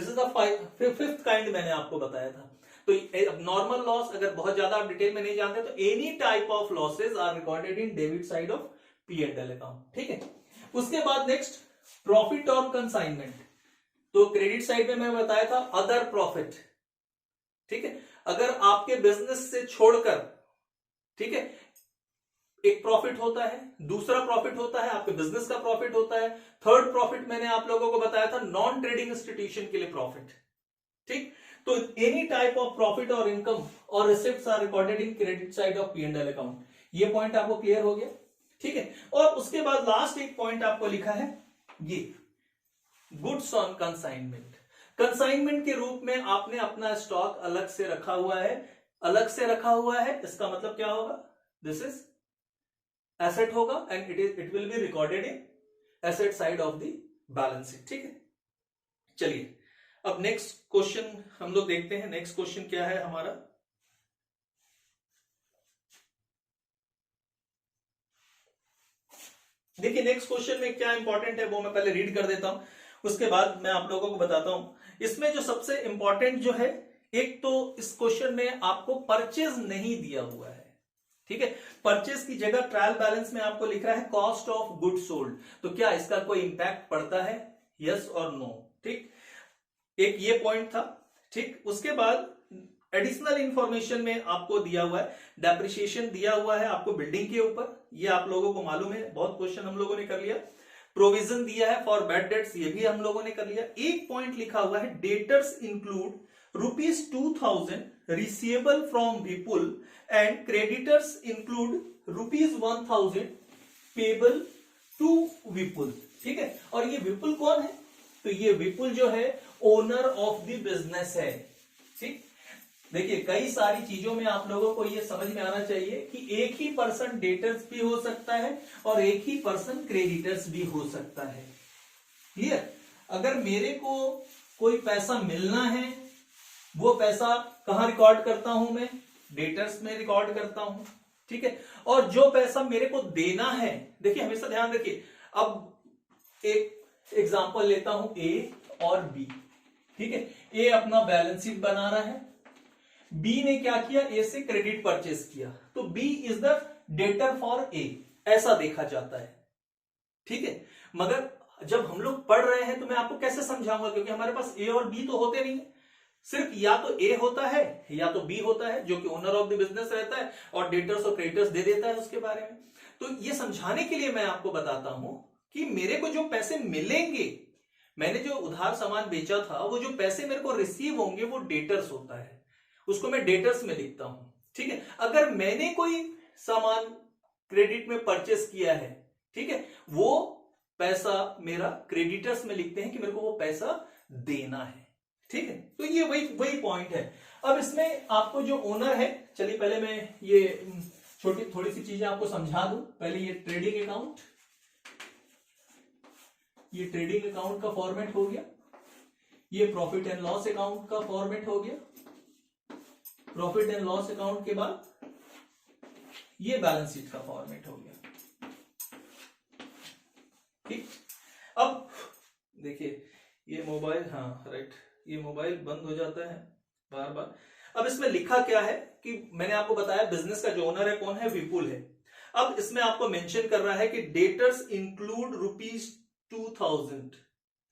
the fifth kind मैंने आपको बताया था। तो नॉर्मल लॉस अगर बहुत ज्यादा आप डिटेल में नहीं जानते तो any type of losses are recorded in debit side of P&L account. ठीक है, उसके बाद नेक्स्ट प्रॉफिट और कंसाइनमेंट। तो क्रेडिट साइड में मैं बताया था अदर प्रॉफिट। ठीक है, अगर आपके बिजनेस से छोड़कर, ठीक है, एक प्रॉफिट होता है, दूसरा प्रॉफिट होता है आपके बिजनेस का प्रॉफिट होता है, थर्ड प्रॉफिट मैंने आप लोगों को बताया था नॉन ट्रेडिंग इंस्टीट्यूशन के लिए प्रॉफिट। ठीक, तो एनी टाइप ऑफ प्रॉफिट और इनकम और receipts are recorded in credit side of P&L account. ये पॉइंट आपको क्लियर हो गया। ठीक है, और उसके बाद लास्ट एक पॉइंट आपको लिखा है ये गुड्स ऑन कंसाइनमेंट। कंसाइनमेंट के रूप में आपने अपना स्टॉक अलग से रखा हुआ है, अलग से रखा हुआ है। इसका मतलब क्या होगा? दिस इज एसेट होगा and it will be recorded in asset side of the balance sheet. ठीक है, चलिए अब नेक्स्ट क्वेश्चन हम लोग देखते हैं। नेक्स्ट क्वेश्चन क्या है हमारा? देखिए नेक्स्ट क्वेश्चन में क्या इंपॉर्टेंट है वो मैं पहले रीड कर देता हूं, उसके बाद मैं आप लोगों को बताता हूं। इसमें जो सबसे इंपॉर्टेंट जो है, एक तो इस क्वेश्चन में आपको परचेज नहीं दिया हुआ है। ठीक है, परचेज की जगह ट्रायल बैलेंस में आपको लिख रहा है कॉस्ट ऑफ गुड सोल्ड। तो क्या इसका कोई इंपैक्ट पड़ता है? यस और नो। ठीक, एक ये पॉइंट था। ठीक, उसके बाद एडिशनल इंफॉर्मेशन में आपको दिया हुआ है डेप्रिसिएशन दिया हुआ है आपको बिल्डिंग के ऊपर, ये आप लोगों को मालूम है, बहुत क्वेश्चन हम लोगों ने कर लिया। प्रोविजन दिया है फॉर बैड डेट्स, ये भी हम लोगों ने कर लिया। एक पॉइंट लिखा हुआ है debtors include ₹2000 receivable from Vipul and creditors include ₹1000 payable to Vipul. ठीक है, और ये विपुल कौन है? तो ये विपुल जो है ओनर ऑफ द बिजनेस है। ठीक, देखिए कई सारी चीजों में आप लोगों को ये समझ में आना चाहिए कि एक ही पर्सन डेटर्स भी हो सकता है और एक ही पर्सन क्रेडिटर्स भी हो सकता है। क्लियर? अगर मेरे को कोई पैसा मिलना है, वो पैसा कहां रिकॉर्ड करता हूं मैं? डेटर्स में रिकॉर्ड करता हूं। ठीक है, और जो पैसा मेरे को देना है, देखिए हमेशा ध्यान रखिए, अब एक एग्जांपल लेता हूं ए और बी। ठीक है, ए अपना बैलेंस शीट बना रहा है, बी ने क्या किया? ए से क्रेडिट परचेस किया, तो B is the debtor for A, ऐसा देखा जाता है। ठीक है, मगर जब हम लोग पढ़ रहे हैं तो मैं आपको कैसे समझाऊंगा, क्योंकि हमारे पास ए और बी तो होते नहीं है, सिर्फ या तो ए होता है या तो बी होता है जो कि ओनर ऑफ द बिजनेस रहता है और डेटर्स और क्रेडिटर्स दे देता है उसके बारे में। तो ये समझाने के लिए मैं आपको बताता हूं कि मेरे को जो पैसे मिलेंगे, मैंने जो उधार सामान बेचा था, वो जो पैसे मेरे को रिसीव होंगे वो डेटर्स होता है, उसको मैं डेटर्स में लिखता हूं। ठीक है, अगर मैंने कोई सामान क्रेडिट में परचेस किया है, ठीक है, वो पैसा मेरा क्रेडिटर्स में लिखते हैं कि मेरे को वो पैसा देना है। ठीक है, तो ये वही पॉइंट है। अब इसमें आपको जो ओनर है, चलिए पहले मैं ये थोड़ी सी चीजें आपको समझा दूं। पहले ये ट्रेडिंग अकाउंट, ये ट्रेडिंग अकाउंट का फॉर्मेट हो गया, ये प्रॉफिट एंड लॉस अकाउंट का फॉर्मेट हो गया, प्रॉफिट एंड लॉस अकाउंट के बाद ये बैलेंस शीट का फॉर्मेट हो गया। ठीक, अब देखिए ये मोबाइल, हाँ राइट, ये मोबाइल बंद हो जाता है बार बार। अब इसमें लिखा क्या है कि मैंने आपको बताया बिजनेस का जो ओनर है कौन है, विपुल है। अब इसमें आपको मेंशन कर रहा है कि डेटर्स इंक्लूड ₹2000।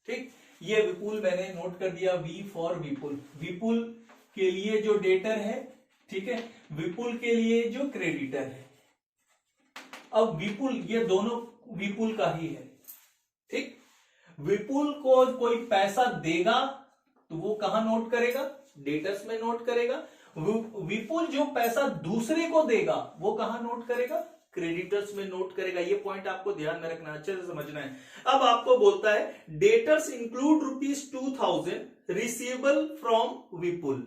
ठीक, ये विपुल मैंने नोट कर दिया, वी फॉर विपुल, विपुल के लिए जो डेटर है, ठीक है, विपुल के लिए जो क्रेडिटर है। अब विपुल, ये दोनों विपुल का ही है। ठीक, विपुल को कोई पैसा देगा तो वो कहां नोट करेगा, डेटर्स में नोट करेगा। विपुल जो पैसा दूसरे को देगा वो कहां नोट करेगा, क्रेडिटर्स में नोट करेगा। ये पॉइंट आपको ध्यान में रखना, अच्छे से समझना है। अब आपको बोलता है डेटर्स इंक्लूड ₹2000 रिसीवेबल फ्रॉम विपुल,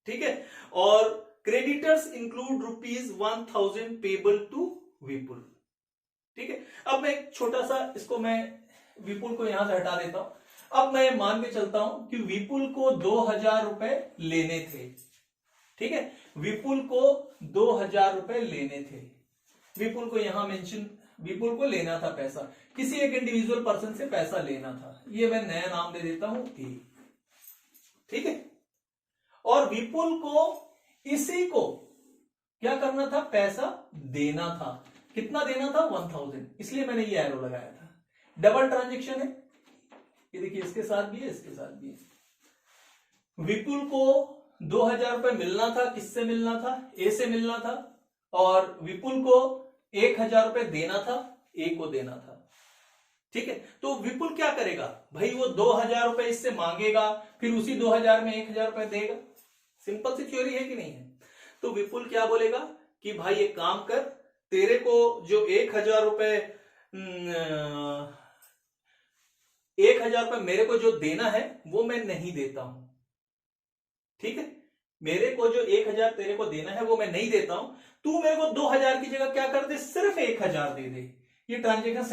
ठीक है, और creditors include ₹1000 payable to Vipul. ठीक है, अब मैं एक छोटा सा इसको मैं विपुल को यहां से हटा देता हूं। अब मैं मान के चलता हूं कि विपुल को 2000 रुपए लेने थे। ठीक है, विपुल को 2000 रुपए लेने थे। विपुल को यहां मेंशन, विपुल को लेना था पैसा, किसी एक इंडिविजुअल पर्सन से पैसा लेना था। ये मैं नया नाम दे देता हूं ए। ठीक है, और विपुल को इसी को क्या करना था, पैसा देना था। कितना देना था, 1000, इसलिए मैंने ये एरो लगाया था। डबल ट्रांजेक्शन है, ये देखिए इसके साथ भी है, इसके साथ भी है। विपुल को 2000 रुपए मिलना था, किससे मिलना था, ए से मिलना था, और विपुल को 1000 रुपए देना था, ए को देना था। ठीक है, तो विपुल क्या करेगा भाई, वो 2000 रुपए इससे मांगेगा, फिर उसी 2000 में 1000 रुपए देगा। सिंपल सी थ्योरी है कि नहीं है। तो विपुल क्या बोलेगा कि भाई एक काम कर, तेरे को जो 1000 रुपए 1000 रुपए मेरे को जो देना है वो मैं नहीं देता हूं। ठीक है, मेरे को जो 1000 तेरे को देना है वो मैं नहीं देता हूं, तू मेरे को 2000 की जगह क्या कर दे, सिर्फ 1000 दे दे। ये ट्रांजेक्शन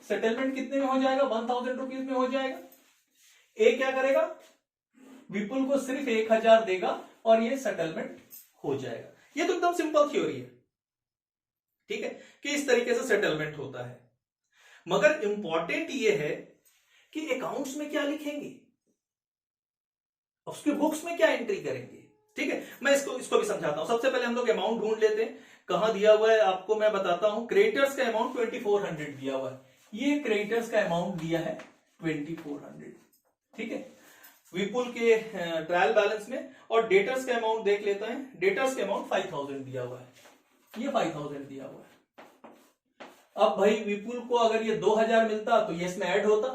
सेटलमेंट कितने में हो जाएगा, 1000 रुपीज में हो जाएगा। ए क्या करेगा, विपुल को सिर्फ 1000 देगा और ये सेटलमेंट हो जाएगा। ये तो एकदम सिंपल थ्योरी है। ठीक है, कि इस तरीके से सेटलमेंट होता है। मगर इंपॉर्टेंट ये है कि अकाउंट्स में क्या लिखेंगे, उसके बुक्स में क्या एंट्री करेंगे। ठीक है, मैं इसको भी समझाता हूं। सबसे पहले हम लोग अमाउंट ढूंढ लेते हैं, कहां दिया हुआ है आपको मैं बताता हूं। क्रेडिटर्स का अमाउंट 2400 दिया हुआ है, ये क्रेडिटर्स का अमाउंट दिया है 2400। ठीक है, विपुल के ट्रायल बैलेंस में। और डेटर्स का अमाउंट देख लेते हैं, डेटर्स का अमाउंट 5000 दिया हुआ है, ये 5000 दिया हुआ है। अब भाई विपुल को अगर ये 2000 मिलता तो ये इसमें ऐड होता।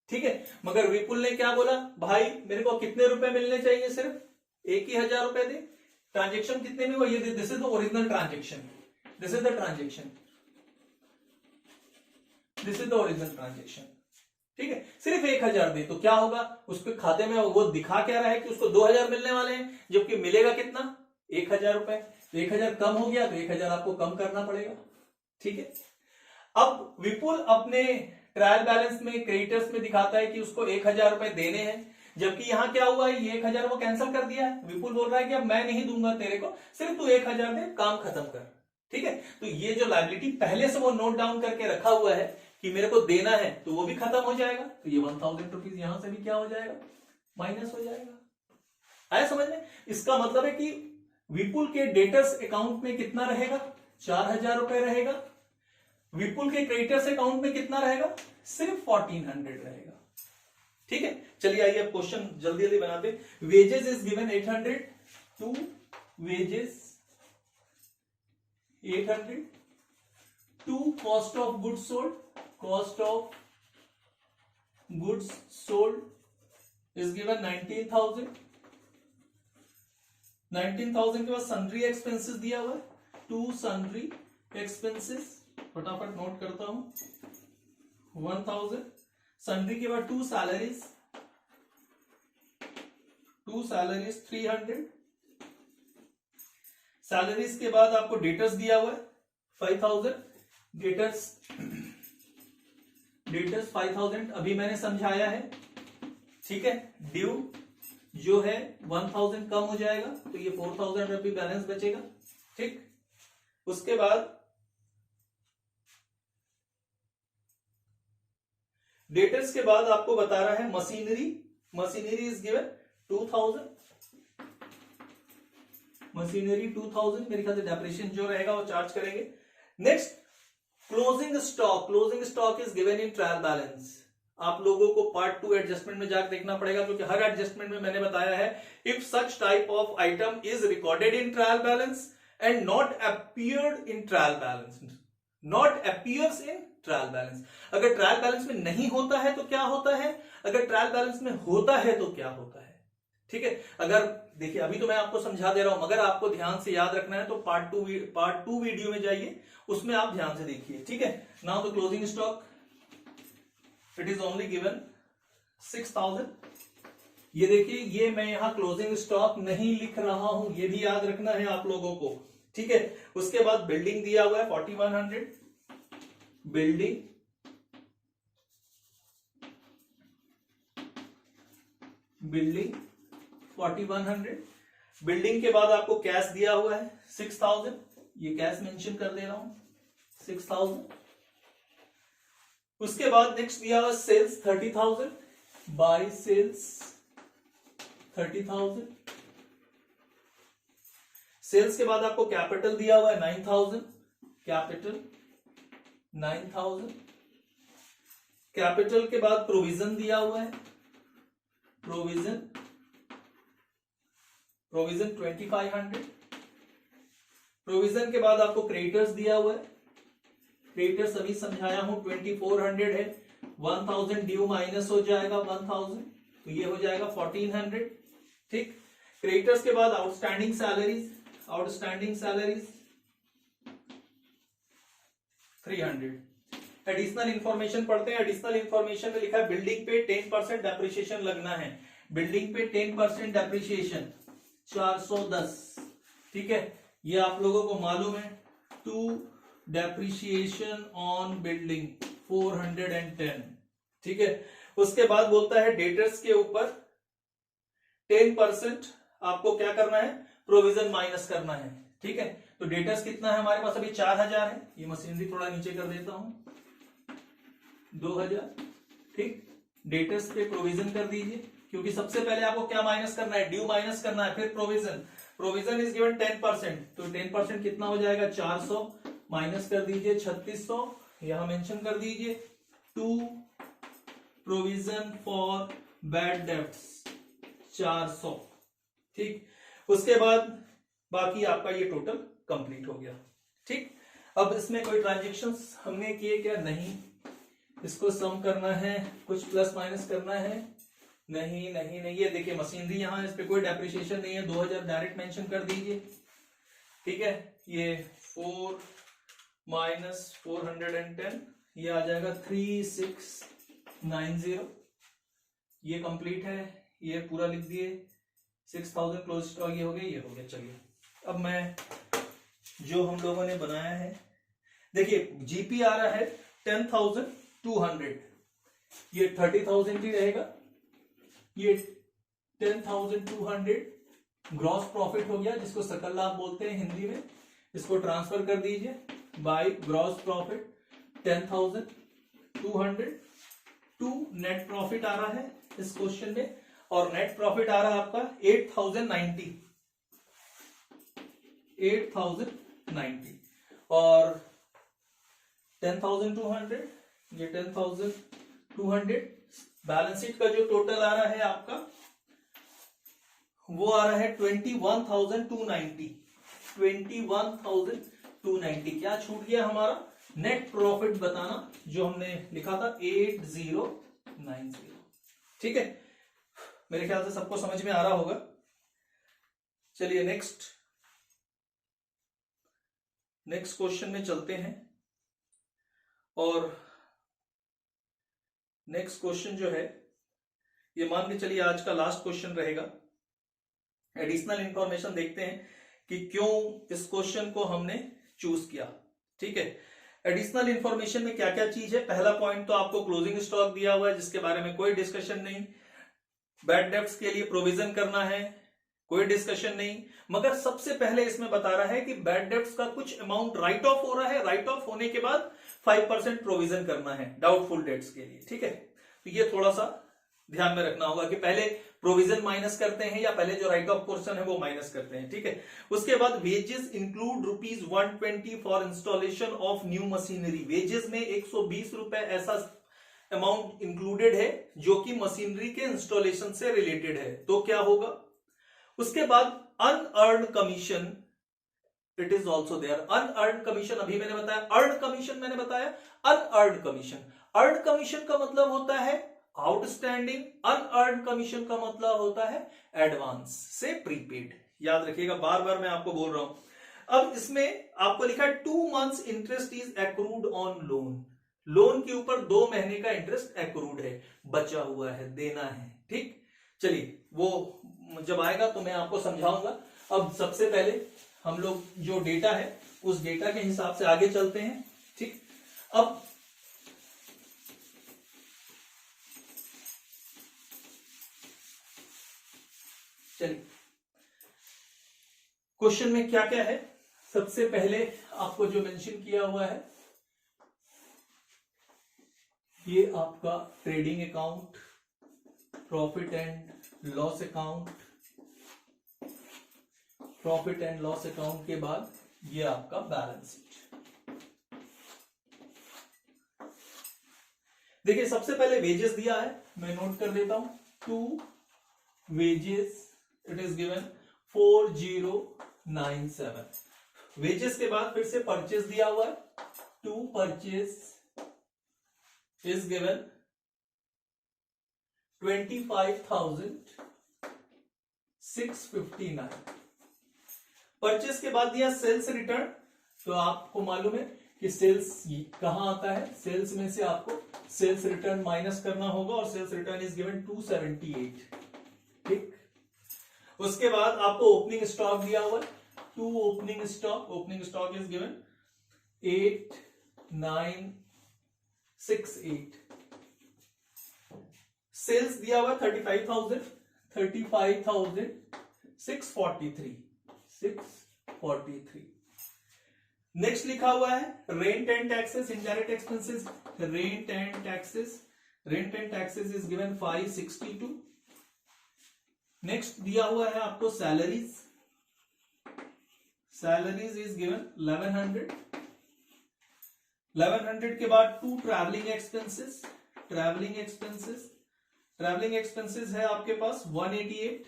ठीक है, मगर विपुल ने क्या बोला, भाई मेरे को कितने रुपए मिलने चाहिए, सिर्फ 1000 रुपए दे। ट्रांजेक्शन कितने में हुआ ये दे, this is the original transaction, this is the transaction, this is the original transaction. ठीक है, सिर्फ 1000 दे, तो क्या होगा उसके खाते में, वो दिखा क्या रहा है कि उसको 2000 मिलने वाले हैं, जबकि मिलेगा कितना, 1000 रुपए। तो 1000 कम हो गया तो 1000 आपको कम करना पड़ेगा। ठीक है, अब विपुल अपने ट्रायल बैलेंस में क्रेडिटर्स में दिखाता है कि उसको 1000 रुपए देने हैं, जबकि यहां क्या हुआ है, ये 1000 वो कैंसिल कर दिया है। विपुल बोल रहा है कि अब मैं नहीं दूंगा तेरे को, सिर्फ तू 1000 दे, काम खत्म कर। ठीक है, तो ये जो लायबिलिटी पहले से वो नोट डाउन करके रखा हुआ है कि मेरे को देना है, तो वो भी खत्म हो जाएगा। तो ये 1000 रुपीज यहां से भी क्या हो जाएगा, माइनस हो जाएगा। आया समझ में? इसका मतलब है कि विपुल के डेटर्स अकाउंट में कितना रहेगा, 4000 रुपए रहेगा। विपुल के क्रेडिटर्स अकाउंट में कितना रहेगा, सिर्फ 1400 रहेगा। ठीक है, चलिए आइए अब क्वेश्चन जल्दी जल्दी बनाते। Wages is given 800 to wages 800 to cost of goods sold, cost of goods sold is given 19,000। 19,000 के बाद सन्ड्री एक्सपेंसेस दिया हुआ है, टू सन्ड्री एक्सपेंसेस, फटाफट नोट करता हूं, 1000। सन्ड्री के बाद टू सैलरीज 300। सैलरीज के बाद आपको डेटर्स दिया हुआ है 5000। डेटर्स 5000 अभी मैंने समझाया है। ठीक है, ड्यू जो है 1000 कम हो जाएगा, तो ये 4000 रुपये बैलेंस बचेगा। ठीक, उसके बाद डेटर्स के बाद आपको बता रहा है machinery. Machinery is given 2000, machinery 2000, मेरे ख्याल से डेप्रिसिएशन जो रहेगा वो चार्ज करेंगे। Next closing stock. Closing stock is given in trial balance. आप लोगों को पार्ट 2 एडजस्टमेंट में जाकर देखना पड़ेगा, क्योंकि हर एडजस्टमेंट में मैंने बताया है if such type of item is recorded in trial balance and not appeared in trial balance, not appears in trial balance. अगर ट्रायल बैलेंस में नहीं होता है तो क्या होता है, अगर ट्रायल बैलेंस में होता है तो क्या होता है। ठीक है, अगर देखिए अभी तो मैं आपको समझा दे रहा हूं, मगर आपको ध्यान से याद रखना है तो पार्ट टू वीडियो में जाइए, उसमें आप ध्यान से देखिए। ठीक है, now the closing stock it is only given 6000। ये देखिए, ये मैं यहां क्लोजिंग स्टॉक नहीं लिख रहा हूं, ये भी याद रखना है आप लोगों को। ठीक है, उसके बाद बिल्डिंग दिया हुआ है 4100, बिल्डिंग बिल्डिंग 4100। बिल्डिंग के बाद आपको कैश दिया हुआ है 6000, ये कैश मेंशन कर दे रहा हूं 6000। उसके बाद नेक्स्ट दिया हुआ सेल्स 30,000, बाय सेल्स 30,000। सेल्स के बाद आपको कैपिटल दिया हुआ है 9,000, कैपिटल 9,000। कैपिटल के बाद प्रोविजन दिया हुआ है, प्रोविजन 2500। प्रोविजन के बाद आपको क्रेडिटर्स दिया हुआ है, क्रेडिटर्स अभी समझाया हूं 2400 है, 1000 ड्यू माइनस हो जाएगा 1000, तो ये हो जाएगा 1400। ठीक, क्रेडिटर्स के बाद आउटस्टैंडिंग सैलरीज 300। एडिशनल इंफॉर्मेशन पढ़ते हैं। एडिशनल इंफॉर्मेशन में लिखा है बिल्डिंग पे 10% डेप्रिसिएशन लगना है, बिल्डिंग पे 10% डेप्रिसिएशन 410। ठीक है, ये आप लोगों को मालूम है। 2 डेप्रिसिएशन ऑन बिल्डिंग 410। ठीक है, उसके बाद बोलता है डेटर्स के ऊपर 10% आपको क्या करना है, प्रोविजन माइनस करना है। ठीक है, तो डेटर्स कितना है हमारे पास अभी 4000 है, ये मशीनरी थोड़ा नीचे कर देता हूं 2000। ठीक, डेटर्स पे प्रोविजन कर दीजिए, क्योंकि सबसे पहले आपको क्या माइनस करना है, ड्यू माइनस करना है, फिर प्रोविजन। प्रोविजन इज गिवन 10%, तो 10% कितना हो जाएगा 400, माइनस कर दीजिए 3600, यहां मेंशन कर दीजिए 2 प्रोविजन फॉर बैड डेब्ट्स 400। ठीक, उसके बाद बाकी आपका ये टोटल कंप्लीट हो गया। ठीक, अब इसमें कोई ट्रांजेक्शंस हमने किए क्या, नहीं। इसको सम करना है, कुछ प्लस माइनस करना है, नहीं नहीं नहीं। ये देखिए मशीनरी यहां, इस पे कोई डेप्रिसिएशन नहीं है, 2000 डायरेक्ट मेंशन कर दीजिए। ठीक है, ये 4 माइनस 410, ये आ जाएगा 3690। ये कंप्लीट है, ये पूरा लिख दिए। 6000 क्लोज स्टॉक ये हो गया, ये हो गया। चलिए अब मैं जो हम लोगों ने बनाया है, देखिए जीपी आ रहा है 10,200, ये 30,000 ही रहेगा, ये 10,200 ग्रॉस प्रॉफिट हो गया, जिसको सकल लाभ बोलते हैं हिंदी में। इसको ट्रांसफर कर दीजिए by gross profit 10,200 to net profit आ रहा है इस क्वेश्चन में, और नेट प्रॉफिट आ रहा है आपका 8,090 और 10,200, ये 10,200। बैलेंस शीट का जो टोटल आ रहा है आपका वो आ रहा है 21,290। 21,290 क्या छूट गया हमारा, नेट प्रॉफिट बताना, जो हमने लिखा था 8090। ठीक है, मेरे ख्याल से सबको समझ में आ रहा होगा। चलिए नेक्स्ट क्वेश्चन में चलते हैं, और नेक्स्ट क्वेश्चन जो है ये मान के चलिए आज का लास्ट क्वेश्चन रहेगा। एडिशनल इंफॉर्मेशन देखते हैं कि क्यों इस क्वेश्चन को हमने चूज किया। ठीक है, एडिशनल इंफॉर्मेशन में क्या क्या चीज है। पहला पॉइंट तो आपको क्लोजिंग स्टॉक दिया हुआ है, जिसके बारे में कोई डिस्कशन नहीं। बैड डेब्ट्स के लिए प्रोविजन करना है, कोई डिस्कशन नहीं। मगर सबसे पहले इसमें बता रहा है कि बैड डेब्ट्स का कुछ अमाउंट राइट ऑफ हो रहा है, राइट ऑफ होने के बाद 5% प्रोविजन करना है डाउटफुल डेट्स के लिए, ठीक है। तो ये थोड़ा सा ध्यान में रखना होगा कि पहले प्रोविजन माइनस करते हैं या पहले जो राइट ऑफ पोर्शन है वो माइनस करते हैं, ठीक है। उसके बाद wages include ₹120 for installation of new machinery. Wages में 120 रुपए ऐसा अमाउंट इंक्लूडेड है जो कि मशीनरी के इंस्टॉलेशन से रिलेटेड है, तो क्या होगा। उसके बाद unearned commission, it is also there. Unearned commission अभी मैंने बताया, अर्न कमीशन मैंने बताया, अनअर्न कमीशन। अर्न कमीशन का मतलब होता है आउटस्टैंडिंग, अनअर्न कमीशन का मतलब होता है एडवांस से प्रीपेड। याद रखिएगा, बार बार मैं आपको बोल रहा हूं। अब इसमें आपको लिखा है 2 months interest is accrued on loan. Loan के ऊपर 2 महीने का इंटरेस्ट एक्रूड है, बचा हुआ है, देना है, ठीक। चलिए वो जब आएगा तो मैं आपको समझाऊंगा। अब सबसे पहले हम लोग जो डेटा है उस डेटा के हिसाब से आगे चलते हैं, ठीक। अब चलिए क्वेश्चन में क्या क्या है। सबसे पहले आपको जो मेंशन किया हुआ है ये आपका trading account, profit and loss account, profit and loss account के बाद ये आपका बैलेंस शीट। देखिए सबसे पहले वेजेस दिया है, मैं नोट कर देता हूं। 2 wages, it is given 4097। Wages के बाद फिर से परचेस दिया हुआ है, 2 परचेस इज गिवन 25,659। परचेस के बाद दिया सेल्स रिटर्न। तो आपको मालूम है कि सेल्स कहां आता है, सेल्स में से आपको सेल्स रिटर्न माइनस करना होगा और सेल्स रिटर्न इज गिवन 278, ठीक। उसके बाद आपको ओपनिंग स्टॉक दिया हुआ है, 2 opening stock is given 8968। Sales दिया हुआ 35,643। नेक्स्ट लिखा हुआ है rent and taxes, indirect expenses. Rent and taxes is given 562। Next दिया हुआ है आपको सैलरीज इज गिवन 1100 के बाद 2 ट्रैवलिंग एक्सपेंसेस है आपके पास 188।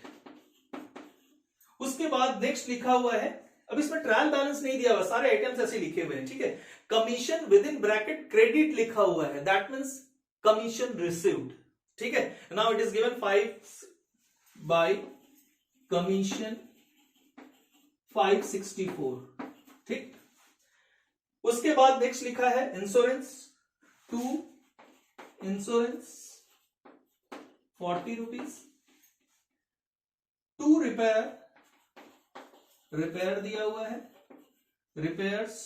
उसके बाद नेक्स्ट लिखा हुआ है, अब इसमें ट्रायल बैलेंस नहीं दिया हुआ, सारे आइटम्स ऐसे लिखे हुए हैं, ठीक है। Commission with in bracket credit लिखा हुआ है, दैट मीन्स कमीशन रिसीव्ड, ठीक है। Now it is given 5 bye commission 564, ठीक। उसके बाद नेक्स्ट लिखा है इंश्योरेंस 40 रुपीज। 2 रिपेयर दिया हुआ है, रिपेयर्स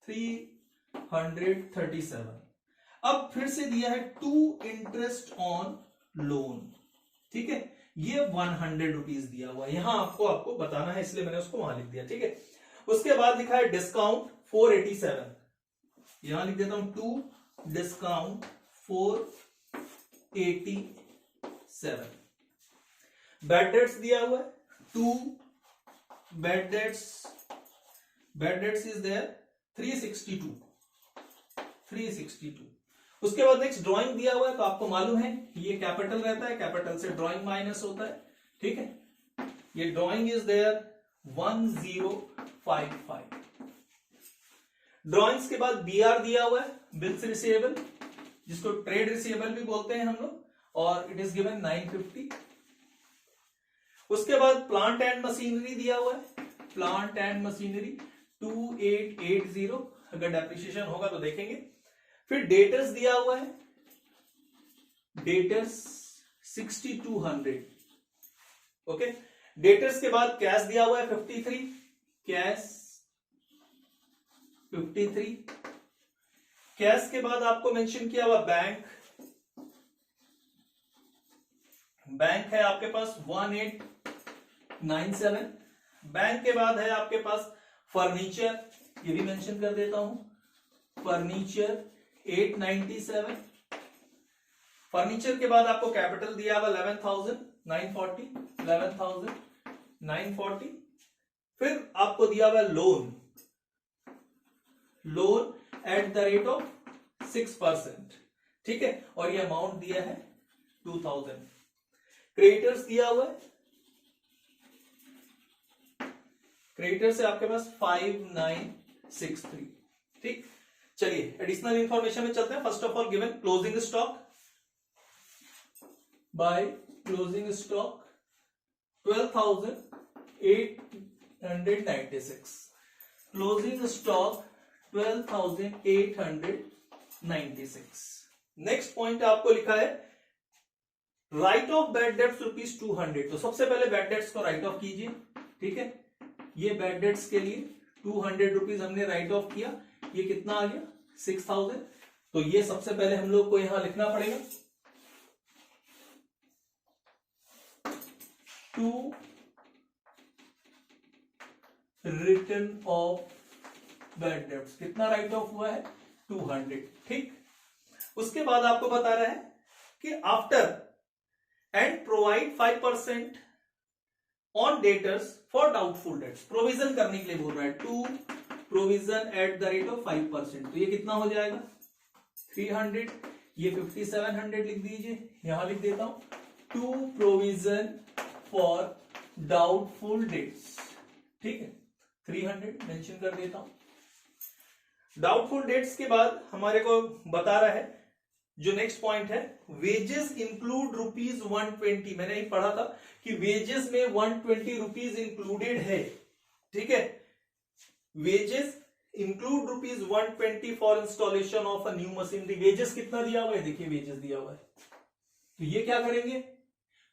337। अब फिर से दिया है 2 इंटरेस्ट ऑन लोन, ठीक है, ये 100 रुपीज दिया हुआ है। यहां आपको बताना है इसलिए मैंने उसको वहां लिख दिया, ठीक है। उसके बाद लिखा है डिस्काउंट 487, यहां लिख देता हूं 2 डिस्काउंट 487। बैड डेट्स दिया हुआ है 2 बैड डेट्स इज देयर 362। उसके बाद नेक्स्ट ड्राइंग दिया हुआ है, तो आपको मालूम है ये कैपिटल रहता है, कैपिटल से ड्राइंग माइनस होता है, ठीक है। ये ड्राइंग इज देयर 1055। ड्राइंग्स के बाद बीआर दिया हुआ है, बिल्स रिसीवेबल, जिसको ट्रेड रिसीवेबल भी बोलते हैं हम लोग, और इट इज गिवन 950। उसके बाद प्लांट एंड मशीनरी दिया हुआ है, प्लांट एंड मशीनरी 2880, अगर डेप्रिसिएशन होगा तो देखेंगे। फिर डेटर्स दिया हुआ है, डेटर्स 6200, ओके। डेटर्स के बाद कैश दिया हुआ है 53, कैश 53। कैश के बाद आपको मेंशन किया हुआ बैंक है आपके पास 1897। बैंक के बाद है आपके पास फर्नीचर, ये भी मेंशन कर देता हूं, फर्नीचर 897। फर्नीचर के बाद आपको कैपिटल दिया हुआ 11,940। फिर आपको दिया हुआ loan eight the rate of 6%, ठीक है, और ये अमाउंट दिया है 2000। क्रेडिटर्स दिया हुआ है, क्रेडिटर से आपके पास 5963, ठीक। चलिए एडिशनल इंफॉर्मेशन में चलते हैं। First of all given closing stock, bye closing stock 12,896, closing stock 12,896। Next point आपको लिखा है राइट ऑफ बैड डेट्स ₹200। तो सबसे पहले बैड डेट्स को राइट ऑफ कीजिए, ठीक है। ये बैड डेट्स के लिए ₹200 हमने राइट ऑफ किया, ये कितना आ गया 6000। तो ये सबसे पहले हम लोग को यहां लिखना पड़ेगा, to written off bad debts कितना राइट ऑफ हुआ है 200, ठीक। उसके बाद आपको बता रहा है कि after and provide 5% on debtors for doubtful debts, provision करने के लिए बोल रहा है, to provision at the rate of 5%। तो ये कितना हो जाएगा 300, ये 5700 लिख दीजिए, यहां लिख देता हूं, to provision for doubtful debts, ठीक है, 300 मेंशन कर देता हूं। डाउटफुल डेट्स के बाद हमारे को बता रहा है जो नेक्स्ट पॉइंट है, वेजेस इंक्लूड ₹120। मैंने ही पढ़ा था कि वेजेस में 120 रुपीज इंक्लूडेड है, ठीक है। Wages include ₹120 for installation of a new machinery. Wages कितना दिया हुआ है, देखिए वेजेस दिया हुआ है, तो ये क्या करेंगे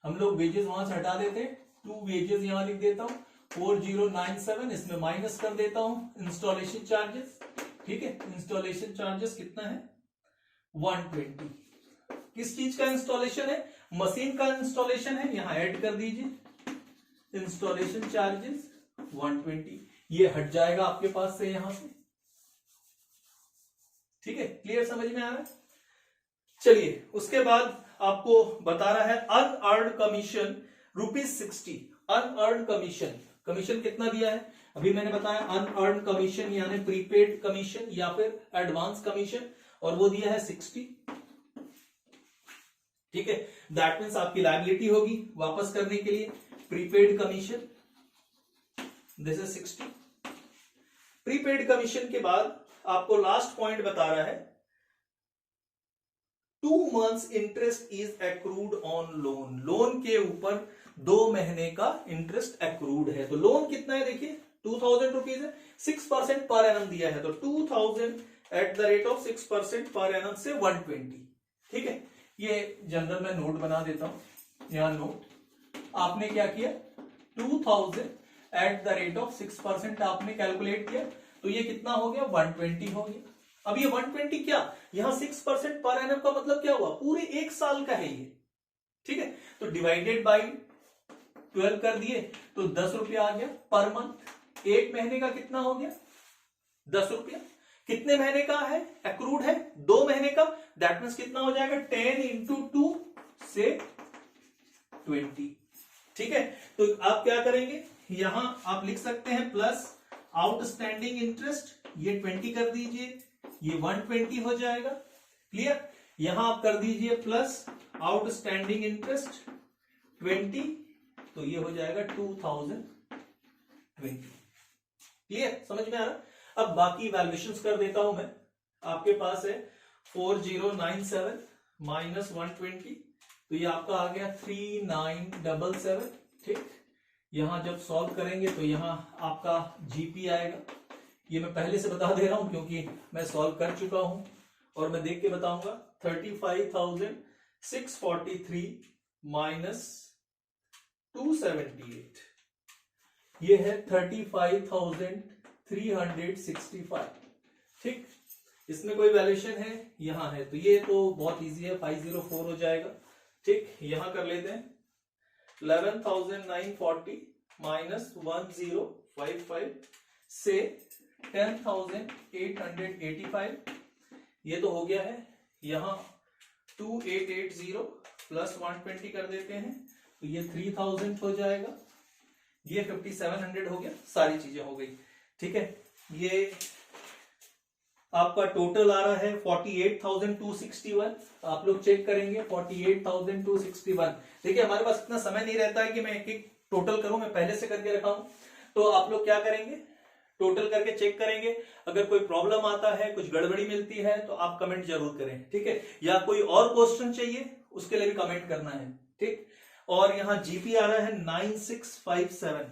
हम लोग, वेजेस वहां से हटा देते हैं, टू वेजेस यहां लिख देता हूं 4097, इसमें माइनस कर देता हूं इंस्टॉलेशन चार्जेस, ठीक है। इंस्टॉलेशन चार्जेस कितना है 120। किस चीज का इंस्टॉलेशन है, मशीन का इंस्टॉलेशन है, यहां ऐड कर दीजिए इंस्टॉलेशन चार्जेस 120, ये हट जाएगा आपके पास से यहां से, ठीक है। क्लियर, समझ में आ रहा है। चलिए उसके बाद आपको बता रहा है unearned commission ₹60। Unearned commission, commission कितना दिया है अभी मैंने बताया, अनअर्न्ड कमीशन यानी प्रीपेड कमीशन या फिर एडवांस कमीशन, और वो दिया है 60, ठीक है। दैट मीन्स आपकी लायबिलिटी होगी वापस करने के लिए, prepaid commission, this is 60। Prepaid commission के बाद आपको लास्ट पॉइंट बता रहा है 2 months interest is accrued on loan. Loan के ऊपर 2 महीने का इंटरेस्ट एक्रूड है। तो लोन कितना है देखिए 2000 रुपीज है, 6% पर एनम दिया है, तो 2000 eight the rate of 6% per annum से 120, ठीक है। ये जनरल में नोट बना देता हूं, यहां नोट, आपने क्या किया 2000 एट द रेट ऑफ 6% आपने कैलकुलेट किया, तो ये कितना हो गया 120 हो गया। अब ये 120 क्या, यहां 6% पर एनम का मतलब क्या हुआ, पूरे 1 साल का है ये, ठीक है। तो डिवाइडेड बाई 12 कर दिए तो 10 रुपया आ गया पर मंथ। 1 महीने का कितना हो गया 10 रुपया, कितने महीने का है एक्रूड है 2 महीने का, दैट मीन्स कितना हो जाएगा 10 into 2 से 20, ठीक है। तो आप क्या करेंगे, यहां आप लिख सकते हैं प्लस आउटस्टैंडिंग इंटरेस्ट, ये 20 कर दीजिए, ये 120 हो जाएगा, क्लियर। यहां आप कर दीजिए प्लस आउटस्टैंडिंग इंटरेस्ट 20, तो ये हो जाएगा 2020, क्लियर, समझ में आ रहा। अब बाकी वैल्यूएशंस कर देता हूं मैं, आपके पास है 4097 माइनस 120, तो ये आपका आ गया 3977, ठीक। यहां जब सॉल्व करेंगे तो यहां आपका जीपी आएगा, ये मैं पहले से बता दे रहा हूं क्योंकि मैं सॉल्व कर चुका हूं और मैं देख के बताऊंगा। 35,643 माइनस 278, ये है 35,365, ठीक। इसमें कोई वैल्यूएशन है, यहां है, तो ये तो बहुत इजी है, 504 हो जाएगा, ठीक। यहां कर लेते हैं 11,940 माइनस 1055 से 10,885, ये तो हो गया है। यहां 2880 प्लस 120 कर देते हैं तो ये 3000 हो जाएगा, ये 5700 हो गया, सारी चीजें हो गई। ठीक है, ये आपका टोटल आ रहा है 48,261। आप लोग चेक करेंगे 48,261। देखिए हमारे पास इतना समय नहीं रहता है कि मैं एक एक टोटल करूं, मैं पहले से करके रखा हूं। तो आप लोग क्या करेंगे, टोटल करके चेक करेंगे। अगर कोई प्रॉब्लम आता है, कुछ गड़बड़ी मिलती है तो आप कमेंट जरूर करें, ठीक है। या कोई और क्वेश्चन चाहिए उसके लिए भी कमेंट करना है, ठीक। और यहां जीपी आ रहा है 9657,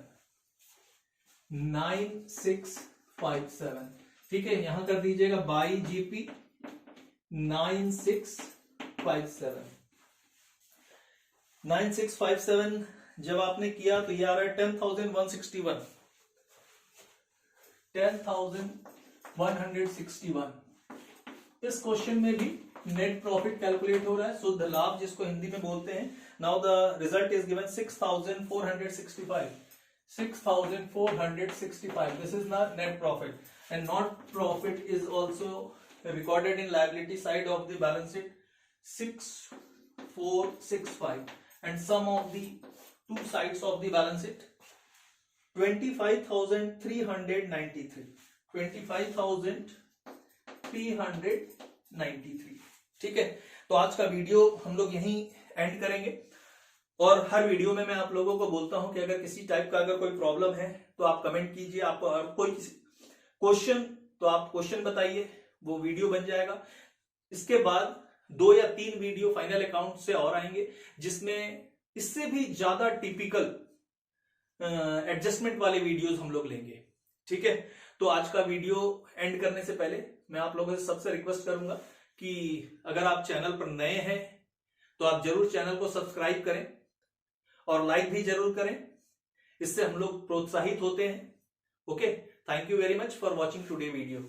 9657, ठीक है। यहां कर दीजिएगा बाई जीपी 9657। 9657 जब आपने किया तो ये आ रहा है 10,161, 10,161। इस क्वेश्चन में भी नेट प्रॉफिट कैलकुलेट हो रहा है, शुद्ध लाभ जिसको हिंदी में बोलते हैं। Now the result is given 6,465, 6,465। This is not net profit, and not profit is also recorded in liability side of the balance sheet 6,465, and sum of the two sides of the balance sheet 25,393, 25,393। ठीक है, तो आज का video हम लोग यहीं and करेंगे। और हर वीडियो में मैं आप लोगों को बोलता हूं कि अगर किसी टाइप का अगर कोई प्रॉब्लम है तो आप कमेंट कीजिए। आपको कोई क्वेश्चन तो आप क्वेश्चन बताइए, वो वीडियो बन जाएगा। इसके बाद 2 या 3 वीडियो फाइनल अकाउंट से और आएंगे, जिसमें इससे भी ज्यादा टिपिकल एडजस्टमेंट वाले वीडियोस हम लोग लेंगे। ठीक है, तो आज का वीडियो एंड करने से पहले मैं आप लोगों से सबसे रिक्वेस्ट करूंगा कि अगर आप चैनल पर नए हैं तो आप जरूर चैनल को सब्सक्राइब करें और लाइक भी जरूर करें, इससे हम लोग प्रोत्साहित होते हैं। Okay, thank you very much for watching today video.